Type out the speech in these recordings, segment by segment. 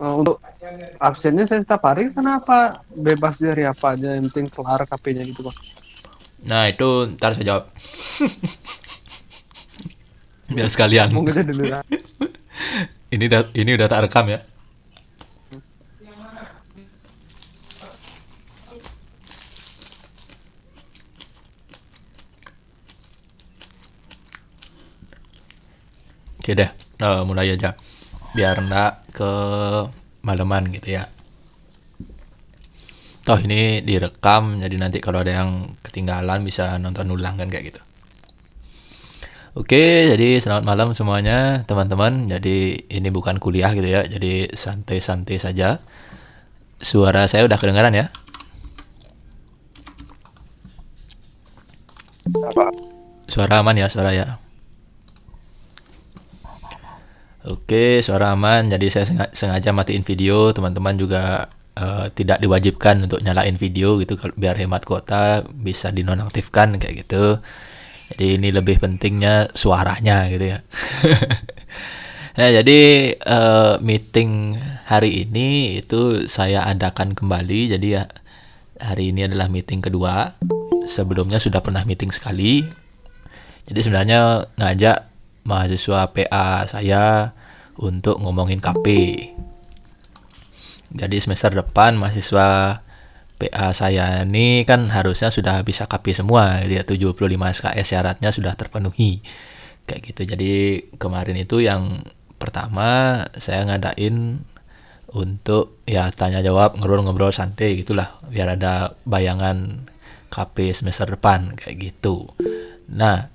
Untuk absennya saya setiap hari sana apa bebas dari apa aja yang penting kelar KP-nya gitu Pak. Nah, itu ntar saya jawab. Biar sekalian. Ngomong aja dulu lah. Ini udah tak rekam ya. Oke deh, mulai aja. Biar nggak ke malaman gitu ya. Toh ini direkam, jadi nanti kalau ada yang ketinggalan bisa nonton ulang kan kayak gitu. Oke, jadi selamat malam semuanya teman-teman. Jadi ini bukan kuliah gitu ya, jadi santai-santai saja. Suara saya udah kedengaran ya? Apa? Suara aman ya, suara ya. Oke, suara aman. Jadi saya sengaja matiin video. Teman-teman juga tidak diwajibkan untuk nyalain video gitu, biar hemat kuota, bisa dinonaktifkan kayak gitu. Jadi ini lebih pentingnya suaranya gitu ya. Nah, jadi meeting hari ini itu saya adakan kembali. Jadi ya hari ini adalah meeting kedua. Sebelumnya sudah pernah meeting sekali. Jadi sebenarnya ngajak mahasiswa PA saya untuk ngomongin KP. Jadi semester depan mahasiswa PA saya ini kan harusnya sudah bisa KP semua. Dia 75 SKS syaratnya sudah terpenuhi. Kayak gitu. Jadi kemarin itu yang pertama saya ngadain untuk ya tanya jawab, ngobrol-ngobrol santai gitulah, biar ada bayangan KP semester depan kayak gitu. Nah,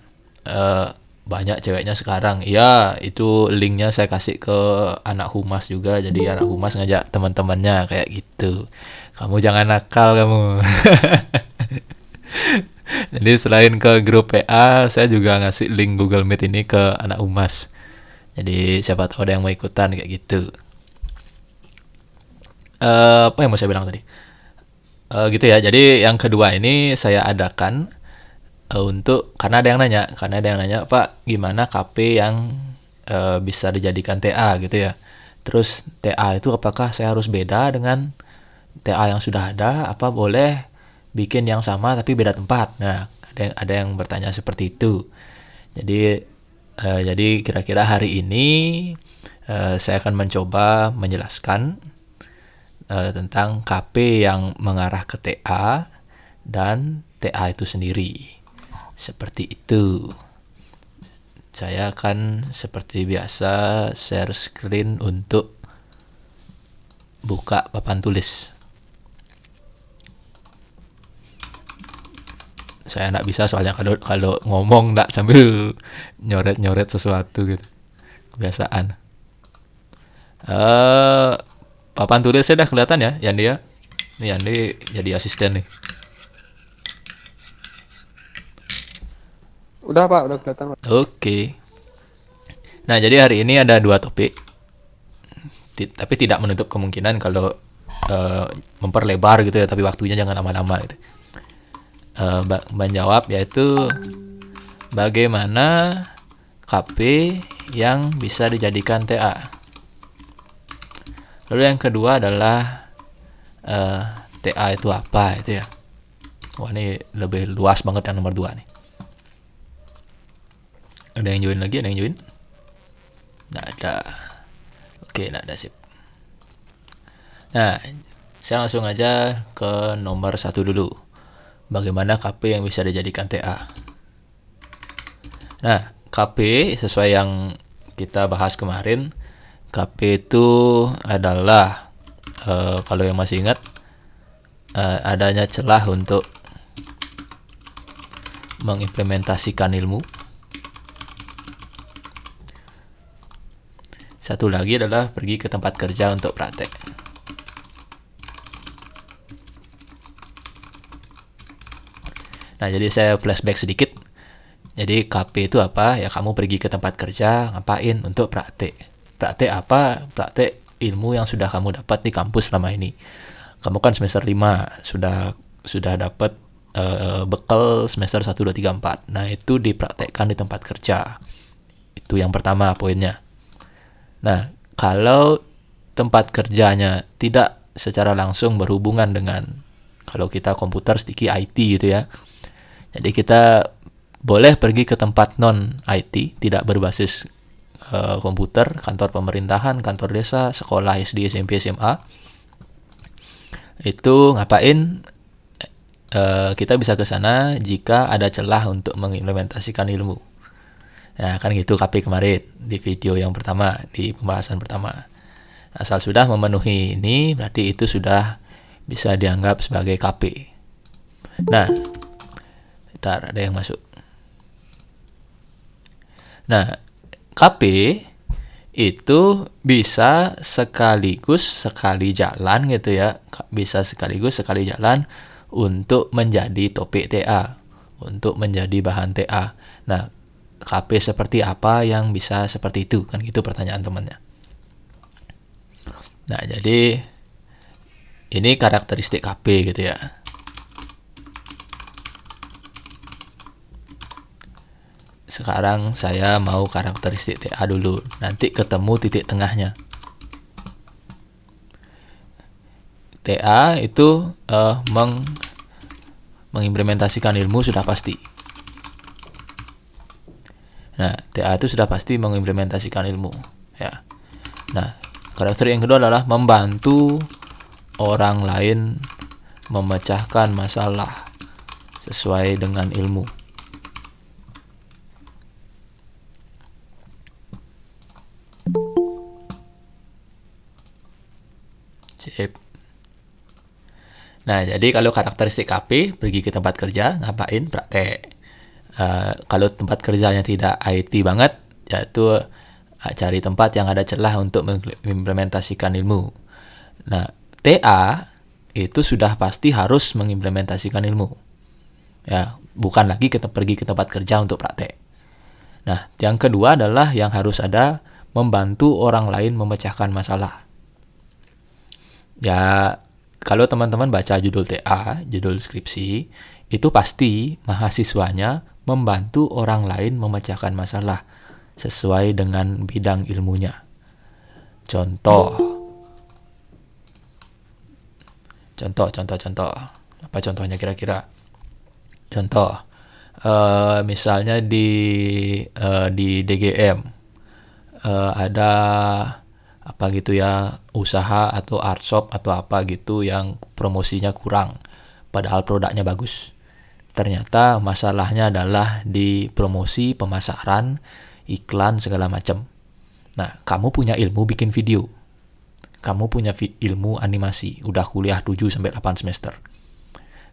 banyak ceweknya sekarang. Ya, itu linknya saya kasih ke anak humas juga. Jadi anak humas ngajak teman-temannya kayak gitu. Kamu jangan nakal kamu. Jadi selain ke grup PA, saya juga ngasih link Google Meet ini ke anak humas. Jadi siapa tahu ada yang mau ikutan kayak gitu. Apa yang mau saya bilang tadi? Gitu ya. Jadi yang kedua ini saya adakan untuk karena ada yang nanya Pak gimana KP yang bisa dijadikan TA gitu ya. Terus TA itu apakah saya harus beda dengan TA yang sudah ada? Apa boleh bikin yang sama tapi beda tempat? Nah, ada yang bertanya seperti itu. Jadi kira-kira hari ini saya akan mencoba menjelaskan tentang KP yang mengarah ke TA dan TA itu sendiri. Seperti itu. Saya akan seperti biasa share screen untuk buka papan tulis. Saya nggak bisa soalnya kalau ngomong nggak sambil nyoret-nyoret sesuatu gitu. Kebiasaan. Eh papan tulisnya udah kelihatan ya, Yandi ya? Nih Yandi jadi asisten nih. Udah Pak, udah kelihatan Pak. Oke. Nah, jadi hari ini ada dua topik. Tapi tidak menutup kemungkinan kalau eh, memperlebar gitu ya, tapi waktunya jangan lama-lama gitu. Menjawab yaitu bagaimana KP yang bisa dijadikan TA. Lalu yang kedua adalah eh, TA itu apa itu ya. Wah ini lebih luas banget yang nomor 2 nih. Ada yang join lagi? Ada yang join? Nggak ada. Oke, nggak ada sip. Nah, saya langsung aja ke nomor 1 dulu. Bagaimana KP yang bisa dijadikan TA? Nah, KP sesuai yang kita bahas kemarin, KP itu adalah kalau yang masih ingat adanya celah untuk mengimplementasikan ilmu. Satu lagi adalah pergi ke tempat kerja untuk praktek. Nah, jadi saya flashback sedikit. Jadi KP itu apa? Ya kamu pergi ke tempat kerja, ngapain? Untuk praktek. Praktek apa? Praktek ilmu yang sudah kamu dapat di kampus selama ini. Kamu kan semester 5 sudah dapat bekal semester 1 2 3 4. Nah, itu dipraktekkan di tempat kerja. Itu yang pertama poinnya. Nah, kalau tempat kerjanya tidak secara langsung berhubungan dengan, kalau kita komputer sedikit IT gitu ya. Jadi kita boleh pergi ke tempat non IT, tidak berbasis komputer, kantor pemerintahan, kantor desa, sekolah SD, SMP, SMA. Itu ngapain? Kita bisa ke sana jika ada celah untuk mengimplementasikan ilmu. Nah, kan gitu KP kemarin di video yang pertama, di pembahasan pertama. Asal sudah memenuhi ini, berarti itu sudah bisa dianggap sebagai KP. Nah, bentar, ada yang masuk. Nah, KP itu bisa sekaligus sekali jalan gitu ya. Bisa sekaligus sekali jalan untuk menjadi topik TA, untuk menjadi bahan TA. Nah, KP seperti apa yang bisa seperti itu? Kan gitu pertanyaan temannya. Nah, jadi ini karakteristik KP gitu ya. Sekarang saya mau karakteristik TA dulu. Nanti ketemu titik tengahnya. TA itu mengimplementasikan ilmu sudah pasti. Nah, TA itu sudah pasti mengimplementasikan ilmu. Ya. Nah, karakteristik yang kedua adalah membantu orang lain memecahkan masalah sesuai dengan ilmu. Sip. Nah, jadi kalau karakteristik KP, pergi ke tempat kerja, ngapain? Praktek. Kalau tempat kerjanya tidak IT banget, yaitu cari tempat yang ada celah untuk mengimplementasikan ilmu. Nah, TA itu sudah pasti harus mengimplementasikan ilmu. Ya, bukan lagi pergi ke tempat kerja untuk praktek. Nah, yang kedua adalah yang harus ada membantu orang lain memecahkan masalah. Ya, kalau teman-teman baca judul TA, judul skripsi, itu pasti mahasiswanya membantu orang lain memecahkan masalah sesuai dengan bidang ilmunya. Contoh. Apa contohnya kira-kira? Contoh, misalnya di DGM ada apa gitu ya, usaha atau art shop atau apa gitu yang promosinya kurang, padahal produknya bagus. Ternyata masalahnya adalah di promosi, pemasaran, iklan segala macam. Nah, kamu punya ilmu bikin video. Kamu punya ilmu animasi, udah kuliah 7 sampai 8 semester.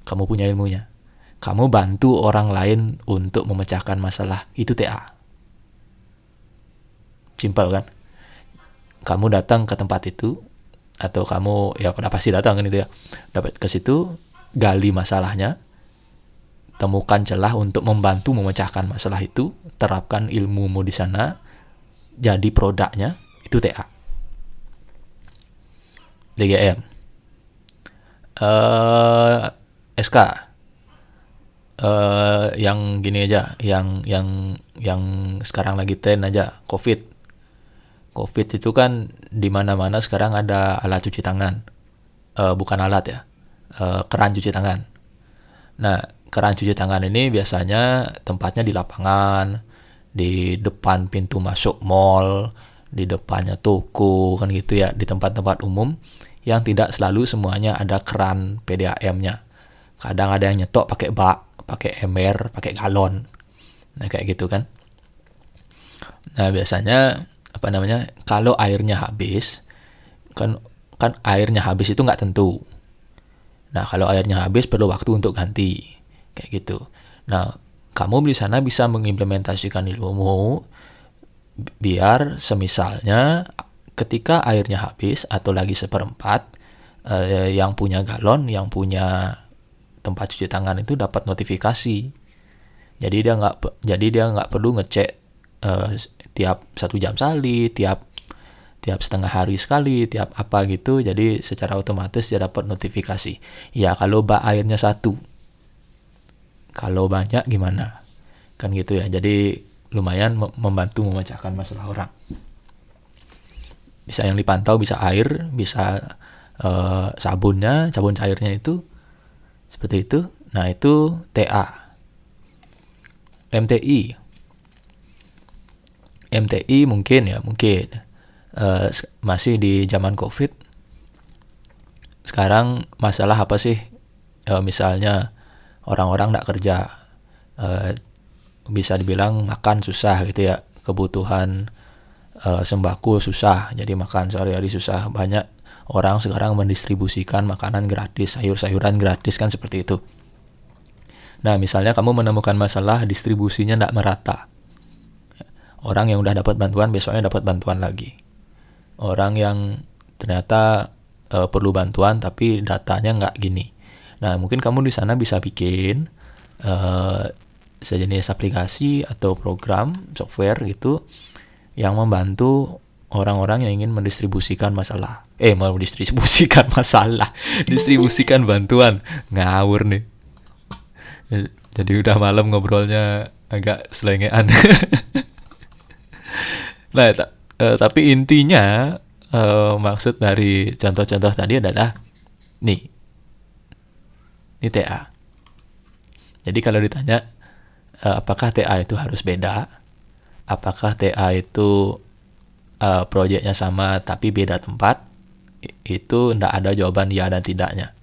Kamu punya ilmunya. Kamu bantu orang lain untuk memecahkan masalah, itu TA. Simpel kan? Kamu datang ke tempat itu, atau kamu ya pada pasti datang kan itu ya, dapat ke situ, gali masalahnya, temukan celah untuk membantu memecahkan masalah itu, terapkan ilmumu di sana, jadi produknya, itu TA. DGM, SK, yang gini aja, yang sekarang lagi tren aja, COVID itu kan di mana-mana sekarang ada alat cuci tangan. Bukan alat ya. Keran cuci tangan. Nah, keran cuci tangan ini biasanya tempatnya di lapangan, di depan pintu masuk mall, di depannya toko, kan gitu ya, di tempat-tempat umum yang tidak selalu semuanya ada keran PDAM-nya. Kadang ada yang nyetok pakai bak, pakai ember, pakai galon. Nah, kayak gitu kan. Nah, biasanya kalau airnya habis, kan airnya habis itu nggak tentu. Nah, kalau airnya habis perlu waktu untuk ganti, kayak gitu. Nah, kamu di sana bisa mengimplementasikan ilmumu biar semisalnya ketika airnya habis atau lagi seperempat, yang punya galon, yang punya tempat cuci tangan itu dapat notifikasi. Jadi dia nggak perlu ngecek tiap 1 jam sekali, tiap setengah hari sekali, tiap apa gitu. Jadi secara otomatis dia dapat notifikasi. Ya, kalau bak airnya 1, kalau banyak gimana? Kan gitu ya. Jadi lumayan membantu memecahkan masalah orang. Bisa yang dipantau, bisa air, bisa sabunnya, sabun cairnya itu, seperti itu. Nah, itu TA. MTI. MTI mungkin masih di zaman COVID. Sekarang masalah apa sih? Misalnya orang-orang nggak kerja, bisa dibilang makan susah gitu ya, kebutuhan sembako susah, jadi makan sehari-hari susah. Banyak orang sekarang mendistribusikan makanan gratis, sayur-sayuran gratis kan, seperti itu. Nah, misalnya kamu menemukan masalah distribusinya tidak merata. Orang yang udah dapat bantuan besoknya dapat bantuan lagi. Orang yang ternyata perlu bantuan tapi datanya nggak gini. Nah, mungkin kamu di sana bisa bikin sejenis aplikasi atau program software gitu yang membantu orang-orang yang ingin mendistribusikan distribusikan bantuan. Ngawur nih. Jadi udah malam ngobrolnya agak selengean. Nah, tapi intinya maksud dari contoh-contoh tadi adalah nih, ini TA. Jadi kalau ditanya apakah TA itu harus beda, apakah TA itu proyeknya sama tapi beda tempat, itu tidak ada jawaban ya dan tidaknya.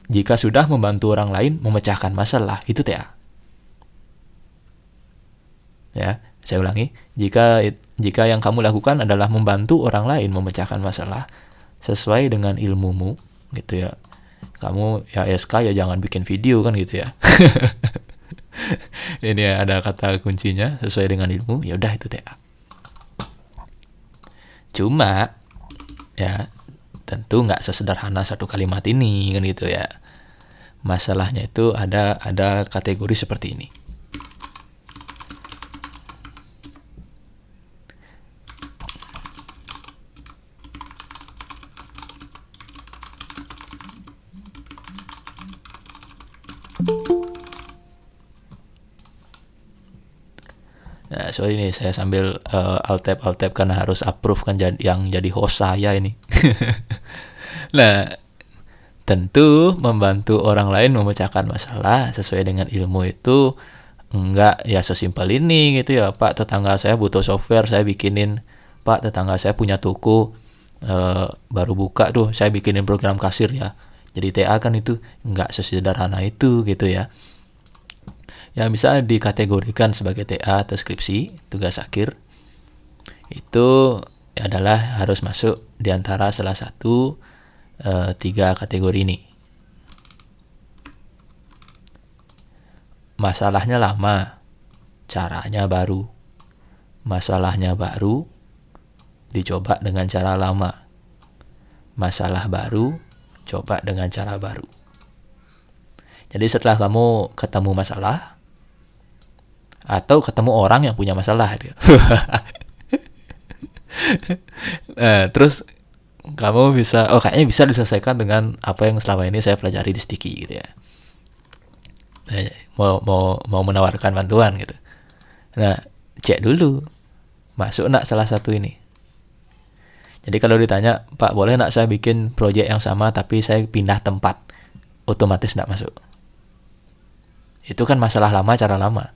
Jika sudah membantu orang lain memecahkan masalah, itu TA. Ya, saya ulangi, jika yang kamu lakukan adalah membantu orang lain memecahkan masalah sesuai dengan ilmumu, gitu ya. Kamu ya SK ya jangan bikin video kan gitu ya. Ini ya, ada kata kuncinya sesuai dengan ilmu, ya udah itu TA. Cuma ya tentu nggak sesederhana satu kalimat ini kan gitu ya. Masalahnya itu ada kategori seperti ini. Nah, sorry nih, saya sambil alt-tab karena harus approve kan yang jadi host saya ini. Nah, tentu membantu orang lain memecahkan masalah sesuai dengan ilmu itu enggak ya sesimpel ini gitu ya. Pak, tetangga saya butuh software, saya bikinin. Pak, tetangga saya punya toko baru buka tuh, saya bikinin program kasir ya. Jadi TA kan itu enggak sesederhana itu gitu ya. Yang bisa dikategorikan sebagai TA atau skripsi, tugas akhir, itu adalah harus masuk di antara salah satu 3 kategori ini. Masalahnya lama, caranya baru. Masalahnya baru, dicoba dengan cara lama. Masalah baru, coba dengan cara baru. Jadi setelah kamu ketemu masalah, atau ketemu orang yang punya masalah gitu. Terus kamu bisa, kayaknya bisa diselesaikan dengan apa yang selama ini saya pelajari di Sticky gitu ya. Mau menawarkan bantuan gitu. Nah, cek dulu, masuk nak salah satu ini. Jadi kalau ditanya, Pak boleh nak saya bikin proyek yang sama tapi saya pindah tempat, otomatis nak masuk. Itu kan masalah lama, cara lama.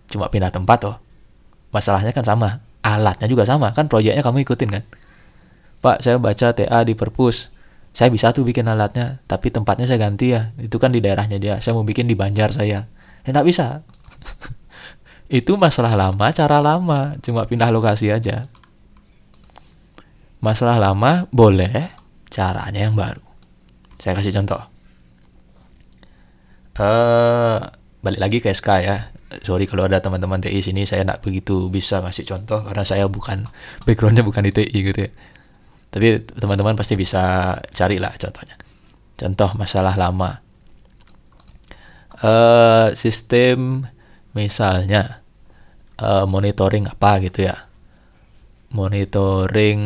Cuma pindah tempat masalahnya kan sama, alatnya juga sama kan, proyeknya kamu ikutin kan. Pak, saya baca TA di perpus, saya bisa tuh bikin alatnya, tapi tempatnya saya ganti ya, itu kan di daerahnya dia, saya mau bikin di Banjar saya, nggak bisa. Itu masalah lama, cara lama, cuma pindah lokasi aja. Masalah lama boleh, caranya yang baru. Saya kasih contoh. Balik lagi ke SK ya. Sorry kalau ada teman-teman TI sini, saya nggak begitu bisa ngasih contoh karena saya backgroundnya bukan di TI gitu ya. Tapi teman-teman pasti bisa carilah contohnya. Contoh masalah lama. Sistem misalnya monitoring apa gitu ya. Monitoring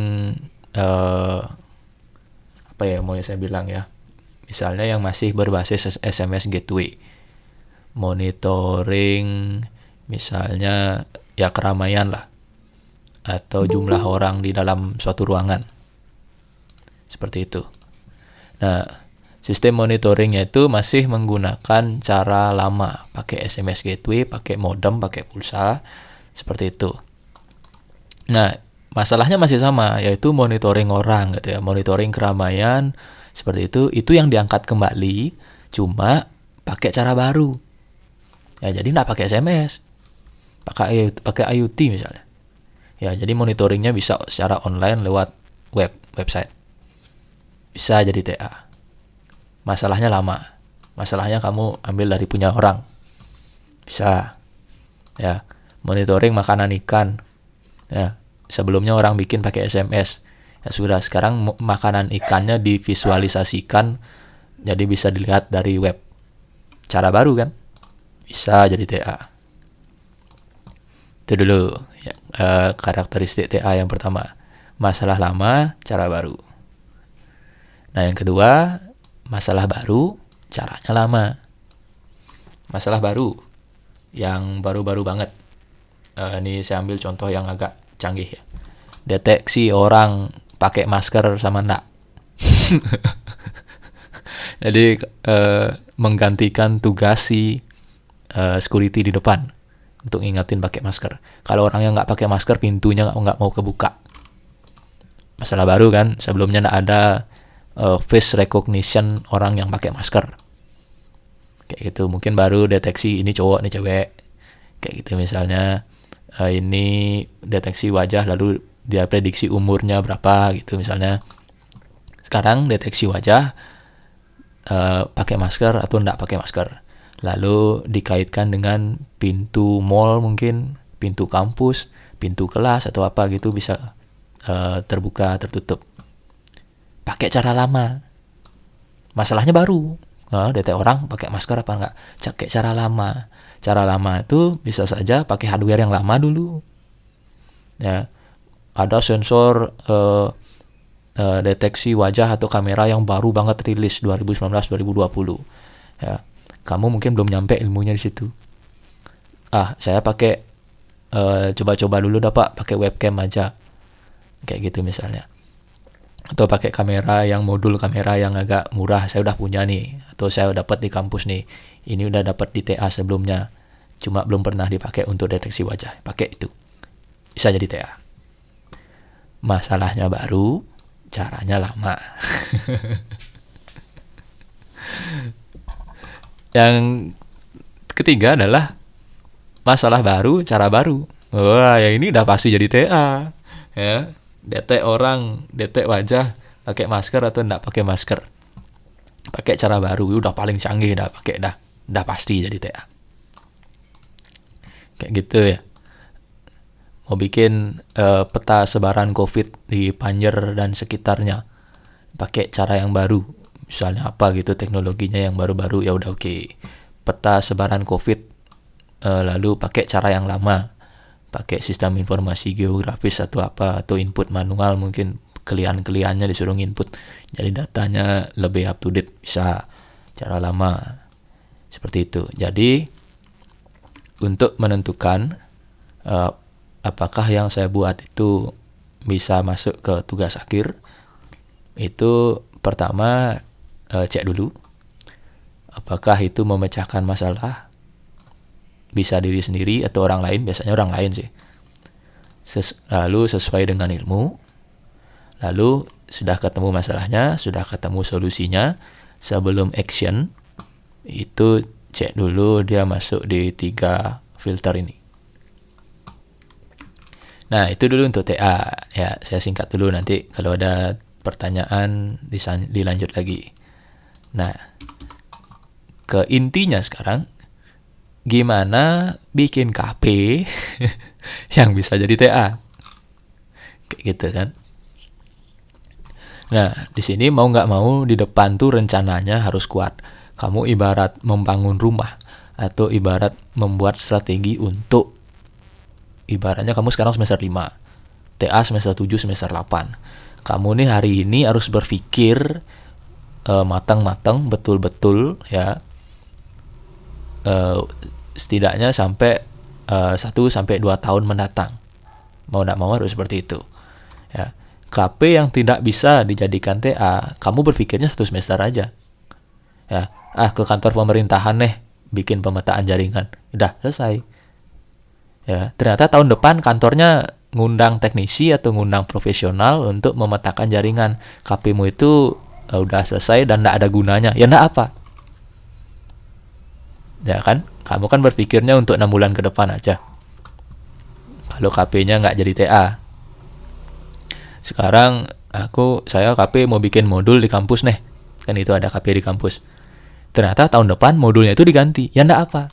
apa ya mau saya bilang ya. Misalnya yang masih berbasis SMS gateway. Monitoring misalnya ya keramaian lah, atau jumlah orang di dalam suatu ruangan. Seperti itu. Nah, sistem monitoringnya itu masih menggunakan cara lama, pakai SMS gateway, pakai modem, pakai pulsa, seperti itu. Nah, masalahnya masih sama, yaitu monitoring orang gitu ya, monitoring keramaian, seperti itu yang diangkat kembali, cuma pakai cara baru. Ya, jadi nggak pakai SMS, pakai IoT misalnya. Ya, jadi monitoringnya bisa secara online lewat website. Bisa jadi TA. Masalahnya lama. Masalahnya kamu ambil dari punya orang. Bisa. Ya, monitoring makanan ikan. Ya, sebelumnya orang bikin pakai SMS. Ya sudah, sekarang makanan ikannya divisualisasikan jadi bisa dilihat dari web. Cara baru kan? Bisa jadi TA. Itu dulu ya, karakteristik TA yang pertama. Masalah lama, cara baru. Nah, yang kedua, masalah baru, caranya lama. Masalah baru, yang baru-baru banget. Ini saya ambil contoh yang agak canggih ya. Deteksi orang pakai masker sama enggak. Jadi menggantikan tugas si security di depan untuk ingatin pakai masker. Kalau orangnya nggak pakai masker, pintunya nggak mau kebuka. Masalah baru kan, sebelumnya nggak ada face recognition orang yang pakai masker. Kayak gitu, mungkin baru deteksi ini cowok, ini cewek. Kayak gitu misalnya, ini deteksi wajah lalu dia prediksi umurnya berapa gitu misalnya. Sekarang deteksi wajah pakai masker atau enggak pakai masker. Lalu dikaitkan dengan pintu mall mungkin, pintu kampus, pintu kelas atau apa gitu bisa terbuka, tertutup. Pakai cara lama. Masalahnya baru. Detek orang pakai masker apa enggak? Pakai cara lama. Cara lama itu bisa saja pakai hardware yang lama dulu. Ya. Ada sensor deteksi wajah atau kamera yang baru banget rilis 2019-2020. Ya. Kamu mungkin belum nyampe ilmunya di situ. Saya pakai coba-coba dulu dah Pak, pakai webcam aja. Kayak gitu misalnya. Atau pakai kamera yang modul kamera yang agak murah, saya udah punya nih, atau saya dapat di kampus nih, ini udah dapat di TA sebelumnya, cuma belum pernah dipakai untuk deteksi wajah, pakai itu, bisa jadi TA. Masalahnya baru, caranya lama. Yang ketiga adalah masalah baru, cara baru. Wah, yang ini udah pasti jadi TA, ya. Detek orang, detek wajah, pakai masker atau enggak pakai masker. Pakai cara baru, udah paling canggih, udah pasti jadi TA. Kayak gitu ya. Mau bikin peta sebaran COVID di Panjer dan sekitarnya, pakai cara yang baru. Misalnya apa gitu teknologinya yang baru-baru, ya udah oke. Peta sebaran COVID, lalu pakai cara yang lama. Pakai sistem informasi geografis atau apa, atau input manual, mungkin kalian-kaliannya disuruh input, jadi datanya lebih up to date, bisa cara lama. Seperti itu. Jadi untuk menentukan apakah yang saya buat itu bisa masuk ke tugas akhir, itu pertama cek dulu apakah itu memecahkan masalah, bisa diri sendiri atau orang lain, biasanya orang lain sih. Lalu sesuai dengan ilmu, lalu sudah ketemu masalahnya, sudah ketemu solusinya, sebelum action, itu cek dulu dia masuk di 3 filter ini. Nah, itu dulu untuk TA. Ya, saya singkat dulu, nanti kalau ada pertanyaan dilanjut lagi. Nah, ke intinya sekarang, gimana bikin KP yang bisa jadi TA, kayak gitu kan. Nah, di sini mau nggak mau di depan tuh rencananya harus kuat. Kamu ibarat membangun rumah atau ibarat membuat strategi untuk, ibaratnya kamu sekarang semester 5, TA semester 7, semester 8. Kamu nih hari ini harus berpikir matang-matang, betul-betul ya. Setidaknya sampai 1-2 tahun mendatang. Mau tidak mau harus seperti itu. Ya. KP yang tidak bisa dijadikan TA, kamu berpikirnya 1 semester aja. Ya, ke kantor pemerintahan nih, bikin pemetaan jaringan. Udah selesai. Ya, ternyata tahun depan kantornya ngundang teknisi atau ngundang profesional untuk memetakan jaringan. KP-mu itu udah selesai dan tidak ada gunanya. Ya enggak apa. Ya kan? Kamu kan berpikirnya untuk 6 bulan ke depan aja. Kalau KP-nya nggak jadi TA. Sekarang saya KP mau bikin modul di kampus nih. Kan itu ada KP di kampus. Ternyata tahun depan modulnya itu diganti. Ya enggak apa.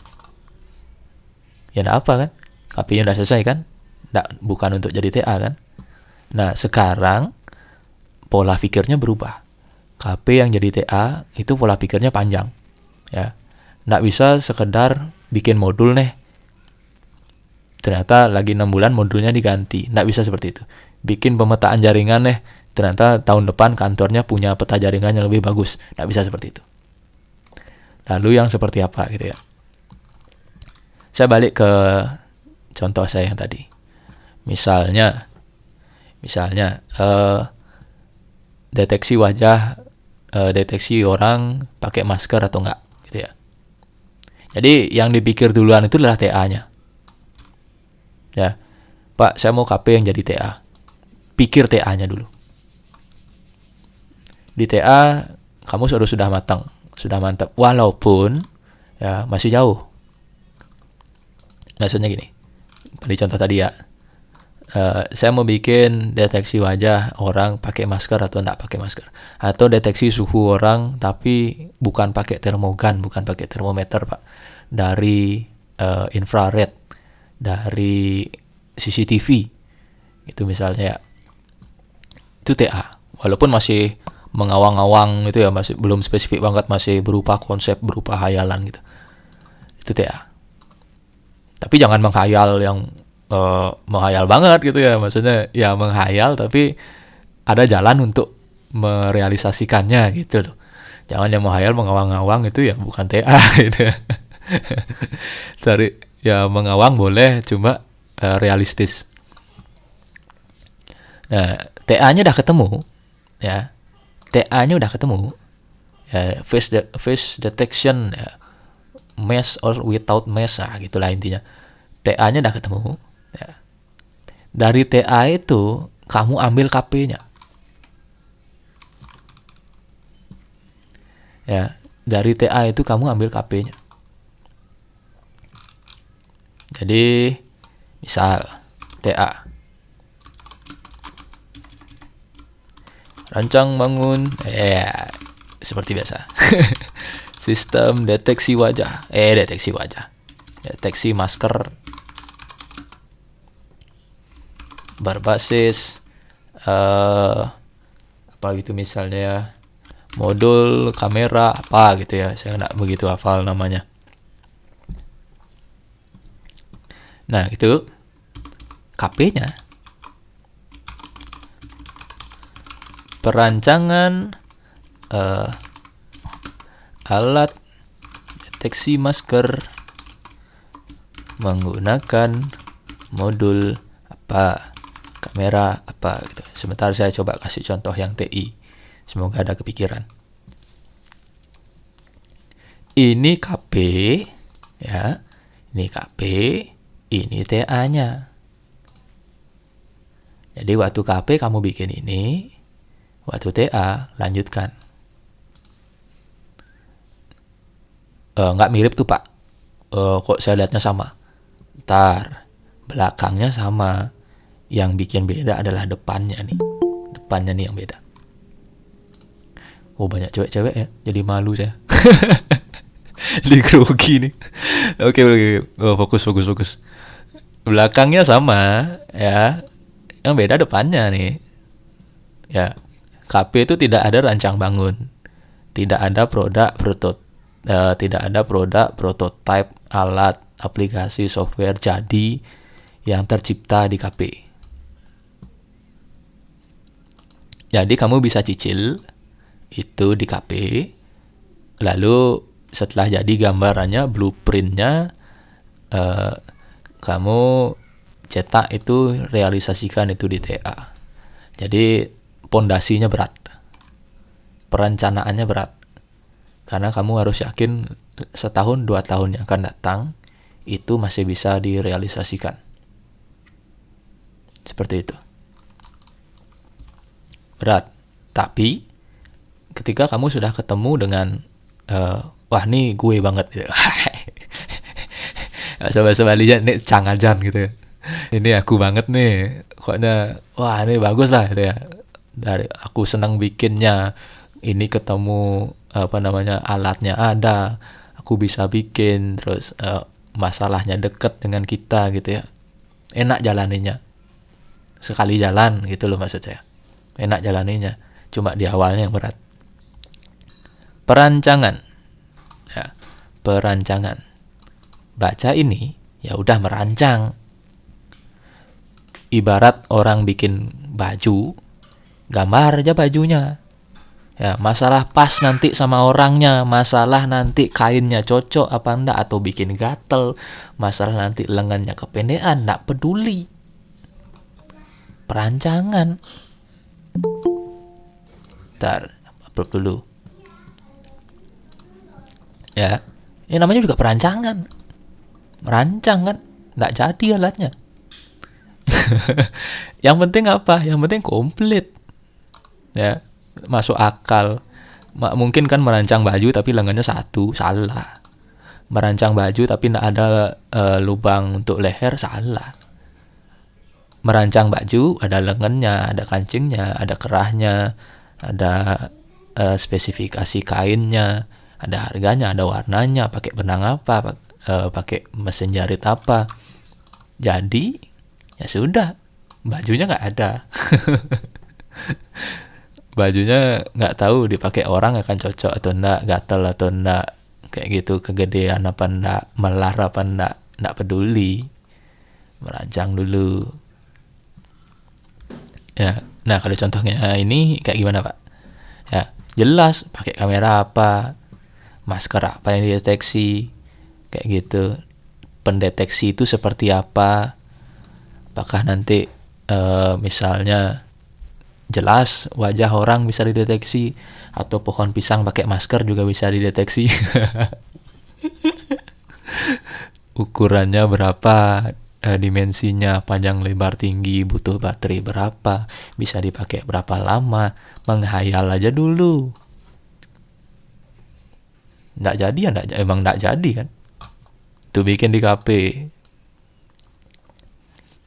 Ya enggak apa kan? KP-nya udah selesai kan? Bukan untuk jadi TA kan? Nah, sekarang pola pikirnya berubah. KP yang jadi TA itu pola pikirnya panjang. Ya. Nggak bisa sekedar bikin modul nih. Ternyata lagi 6 bulan modulnya diganti. Nggak bisa seperti itu. Bikin pemetaan jaringan nih. Ternyata tahun depan kantornya punya peta jaringan yang lebih bagus. Nggak bisa seperti itu. Lalu yang seperti apa gitu ya. Saya balik ke contoh saya yang tadi. Misalnya deteksi wajah, deteksi orang pakai masker atau enggak gitu ya. Jadi yang dipikir duluan itu adalah TA-nya. Ya, Pak, saya mau KP yang jadi TA. Pikir TA-nya dulu. Di TA kamu sudah matang, sudah mantap. Walaupun ya masih jauh. Maksudnya gini. Di contoh tadi ya. Saya mau bikin deteksi wajah orang pakai masker atau enggak pakai masker, atau deteksi suhu orang tapi bukan pakai termogan, bukan pakai termometer Pak, dari infrared, dari CCTV itu misalnya ya. Itu TA, walaupun masih mengawang-awang gitu ya, masih belum spesifik banget, masih berupa konsep, berupa hayalan gitu. Itu TA. Tapi jangan menghayal yang menghayal banget gitu ya, maksudnya ya menghayal tapi ada jalan untuk merealisasikannya gitu loh. Jangan yang menghayal mengawang-awang itu ya bukan TA gitu ya. Cari ya mengawang boleh, cuma realistis. Nah, TA-nya udah ketemu ya. TA-nya udah ketemu. Ya, face detection ya. Mesh or without mesh, gitulah intinya. TA-nya udah ketemu. Ya. Dari TA itu kamu ambil KP-nya. Ya, dari TA itu kamu ambil KP-nya. Jadi misal TA rancang bangun seperti biasa. Sistem deteksi wajah. Deteksi masker berbasis apa gitu misalnya, modul kamera apa gitu ya, saya nggak begitu hafal namanya. Nah itu KP-nya perancangan alat deteksi masker menggunakan modul apa, kamera apa gitu. Sebentar saya coba kasih contoh yang TI. Semoga ada kepikiran. Ini KP ya. Ini KP, ini TA-nya. Jadi waktu KP kamu bikin ini, waktu TA lanjutkan. Nggak mirip tuh Pak. Kok saya lihatnya sama. Ntar belakangnya sama. Yang bikin beda adalah depannya nih. Depannya nih yang beda. Oh banyak cewek-cewek ya. Jadi malu saya. Digrogi nih. Oke. Oh, fokus. Belakangnya sama ya. Yang beda depannya nih. Ya. KP itu tidak ada rancang bangun. Tidak ada tidak ada produk prototipe alat aplikasi software jadi yang tercipta di KP. Jadi kamu bisa cicil itu di KP, lalu setelah jadi gambarannya, blueprintnya, kamu cetak itu, realisasikan itu di TA. Jadi pondasinya berat, perencanaannya berat, karena kamu harus yakin setahun 2 tahun yang akan datang itu masih bisa direalisasikan. Seperti itu. Berat. Tapi ketika kamu sudah ketemu dengan wah nih gue banget gitu. Sobat-sobat lihat nih cangajan gitu ya. Ini aku banget nih. Pokoknya wah ini bagus lah gitu ya. Dari aku senang bikinnya. Ini ketemu alatnya ada. Aku bisa bikin, terus masalahnya deket dengan kita gitu ya. Enak jalaninya. Sekali jalan gitu loh maksud saya. Enak jalaninya. Cuma di awalnya yang berat. Perancangan. Ya, perancangan. Baca ini ya udah merancang. Ibarat orang bikin baju, gambar aja bajunya. Ya, masalah pas nanti sama orangnya, masalah nanti kainnya cocok apa enggak atau bikin gatel, masalah nanti lengannya kependekan, enggak peduli. Perancangan. Bentar, upload dulu. Ya, ini namanya juga perancangan. Merancang kan, nggak jadi alatnya. Yang penting apa? Yang penting komplit. Ya, masuk akal. Mungkin kan merancang baju tapi lengannya satu, salah. Merancang baju tapi nggak ada lubang untuk leher, salah. Merancang baju ada lengannya, ada kancingnya, ada kerahnya, ada spesifikasi kainnya, ada harganya, ada warnanya, pakai benang apa, pakai mesin jahit apa. Jadi ya sudah, bajunya nggak ada. Bajunya nggak tahu dipakai orang akan cocok atau enggak, gatel atau enggak, kayak gitu, kegedean apa enggak, melar apa enggak peduli. Merancang dulu. Ya, nah kalau contohnya ini kayak gimana Pak? Ya, jelas pakai kamera apa, masker apa yang dideteksi, kayak gitu. Pendeteksi itu seperti apa? Apakah nanti misalnya jelas wajah orang bisa dideteksi, atau pohon pisang pakai masker juga bisa dideteksi. Ukurannya berapa, dimensinya, panjang lebar tinggi, butuh baterai berapa, bisa dipakai berapa lama, menghayal aja dulu. Nggak jadi ya, emang nggak jadi kan. Itu bikin di KP.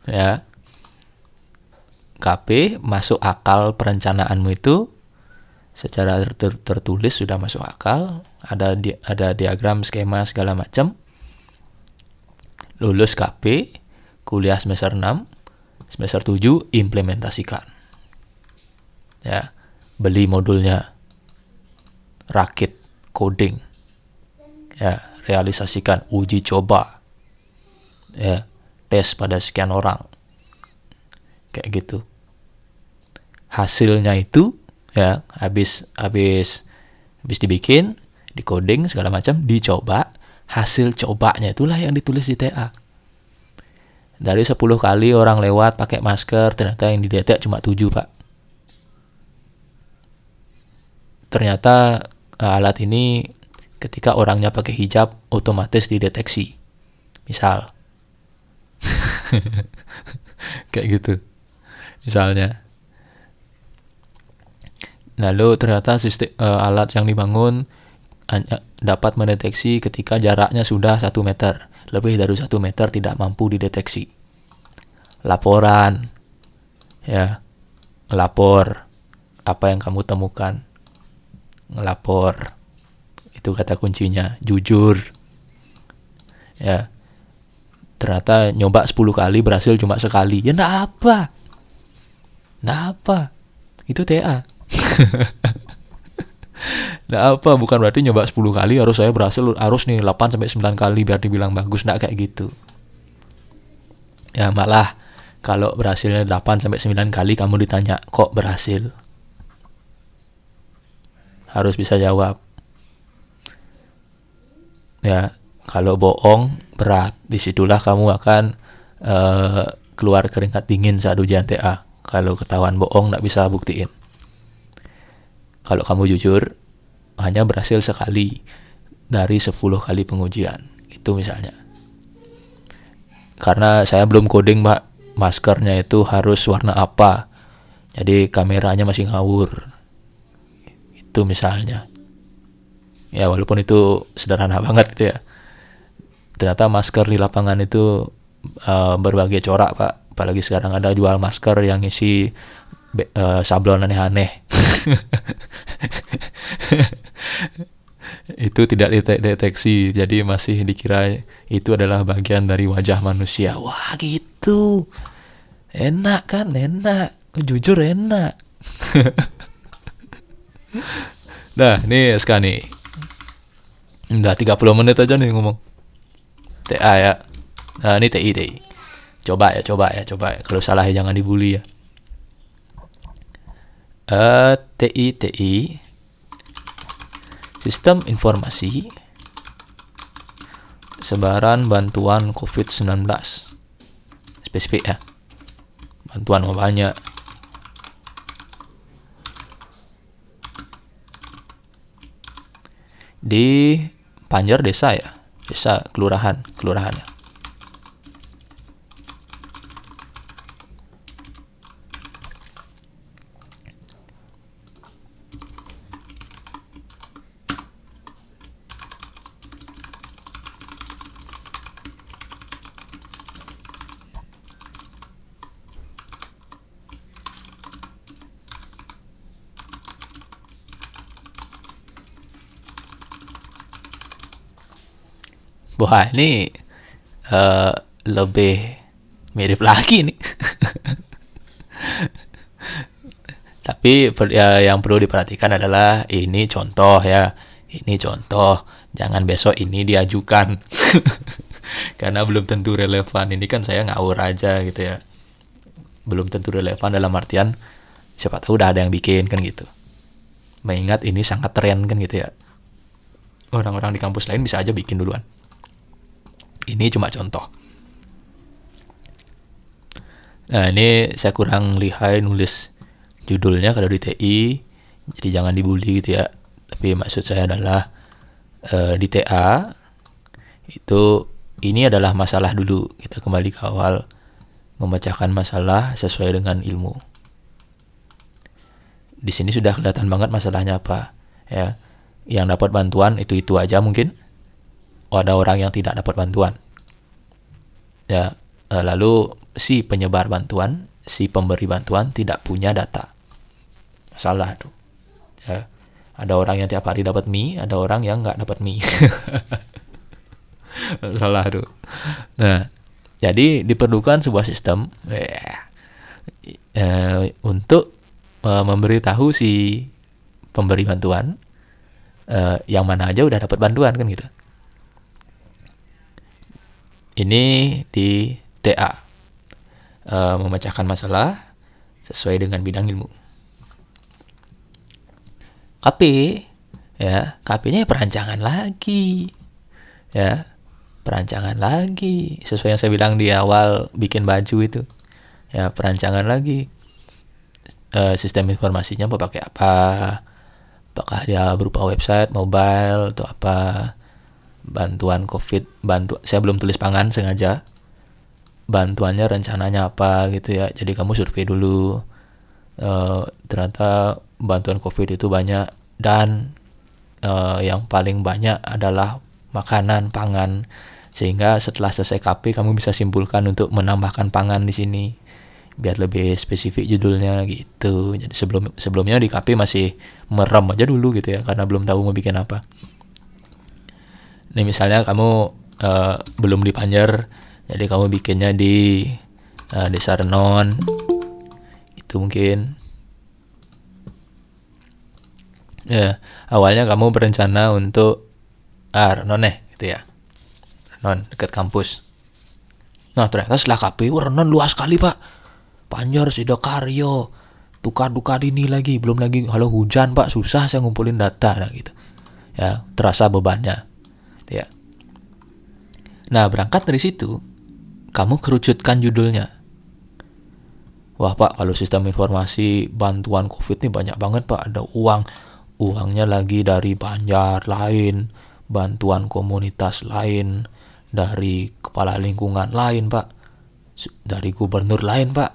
Ya, KP masuk akal perencanaanmu itu secara tertulis sudah masuk akal, ada diagram, skema segala macam. Lulus KP, kuliah semester 6, semester 7 implementasikan. Ya, beli modulnya, rakit, coding. Ya, realisasikan, uji coba. Ya, tes pada sekian orang. Kayak gitu. Hasilnya itu ya habis dibikin, di-coding segala macam, dicoba, hasil cobanya itulah yang ditulis di TA. Dari 10 kali orang lewat pakai masker, ternyata yang didetek cuma 7, Pak. Ternyata alat ini ketika orangnya pakai hijab otomatis dideteksi. Misal. Kayak gitu. Misalnya. Lalu ternyata sistem alat yang dibangun dapat mendeteksi ketika jaraknya sudah 1 meter. Lebih dari 1 meter tidak mampu dideteksi. Laporan. Ya. Ngelapor apa yang kamu temukan. Ngelapor. Itu kata kuncinya. Jujur. Ya. Ternyata nyoba 10 kali berhasil cuma sekali. Ya enggak apa. Enggak apa. Itu TA. Enggak apa, bukan berarti nyoba 10 kali harus saya berhasil, harus nih 8 sampai 9 kali biar dibilang bagus, enggak kayak gitu. Ya malah kalau berhasilnya 8 sampai 9 kali kamu ditanya, "Kok berhasil?" Harus bisa jawab. Ya, kalau bohong berat, disitulah kamu akan keluar keringat dingin saat ujian TA. Kalau ketahuan bohong nggak bisa buktiin. Kalau kamu jujur, hanya berhasil sekali dari 10 kali pengujian. Itu misalnya. Karena saya belum coding, Pak. Maskernya itu harus warna apa. Jadi kameranya masih ngawur. Itu misalnya. Ya walaupun itu sederhana banget gitu ya. Ternyata masker di lapangan itu berbagai corak, Pak. Apalagi sekarang ada jual masker yang isi sablon aneh-aneh. Itu tidak deteksi, jadi masih dikira itu adalah bagian dari wajah manusia. Wah gitu, enak kan, enak, jujur enak. Nah nih SK nih, udah 30 menit aja nih ngomong TA ya. Nah ini TI. Coba ya. Kalau salah ya jangan dibully ya. TI Sistem Informasi Sebaran Bantuan COVID-19. Spesifik ya. Bantuan mau banyak. Di Panjer desa ya. Desa kelurahan ya. Wah ini lebih mirip lagi nih. Tapi yang perlu diperhatikan adalah ini contoh ya. Ini contoh. Jangan besok ini diajukan. Karena belum tentu relevan. Ini kan saya ngawur aja gitu ya. Belum tentu relevan dalam artian siapa tahu udah ada yang bikin kan gitu. Mengingat ini sangat tren kan gitu ya. Orang-orang di kampus lain bisa aja bikin duluan. Ini cuma contoh. Nah ini saya kurang lihai nulis judulnya kalau di TI, jadi jangan dibully gitu ya. Tapi maksud saya adalah di TA itu ini adalah masalah dulu. Kita kembali ke awal, memecahkan masalah sesuai dengan ilmu. Di sini sudah kelihatan banget masalahnya apa ya. Yang dapat bantuan itu aja mungkin. Ada orang yang tidak dapat bantuan ya, lalu si penyebar bantuan, si pemberi bantuan tidak punya data. Masalah tuh ya. Ada orang yang tiap hari dapat mie, ada orang yang nggak dapat mie. Salah tuh. Nah jadi diperlukan sebuah sistem untuk memberitahu si pemberi bantuan yang mana aja udah dapat bantuan kan gitu. Ini di TA, memecahkan masalah sesuai dengan bidang ilmu. KP ya, KP-nya perancangan lagi ya, perancangan lagi sesuai yang saya bilang di awal bikin baju itu ya, perancangan lagi. Sistem informasinya mau pakai apa, apakah dia berupa website, mobile atau apa. Bantuan COVID, saya belum tulis pangan sengaja. Bantuannya rencananya apa gitu ya. Jadi kamu survei dulu. Ternyata bantuan COVID itu banyak dan yang paling banyak adalah makanan, pangan. Sehingga setelah selesai KP kamu bisa simpulkan untuk menambahkan pangan di sini. Biar lebih spesifik judulnya gitu. Jadi sebelumnya di KP masih merem aja dulu gitu ya, karena belum tahu mau bikin apa. Nih misalnya kamu belum di Panjer, jadi kamu bikinnya di Desa Renon, itu mungkin. Ya, awalnya kamu berencana untuk Renon gitu ya, Renon dekat kampus. Nah ternyata setelah KP, Renon luas sekali pak, Panjer, Sidokaryo, Tukar ini lagi, belum lagi kalau hujan pak susah saya ngumpulin data nah gitu. Ya terasa bebannya. Ya. Nah berangkat dari situ kamu kerucutkan judulnya. Wah Pak, kalau sistem informasi bantuan COVID ini banyak banget Pak, ada uangnya lagi dari Banjar lain, bantuan komunitas lain, dari kepala lingkungan lain Pak, dari gubernur lain Pak,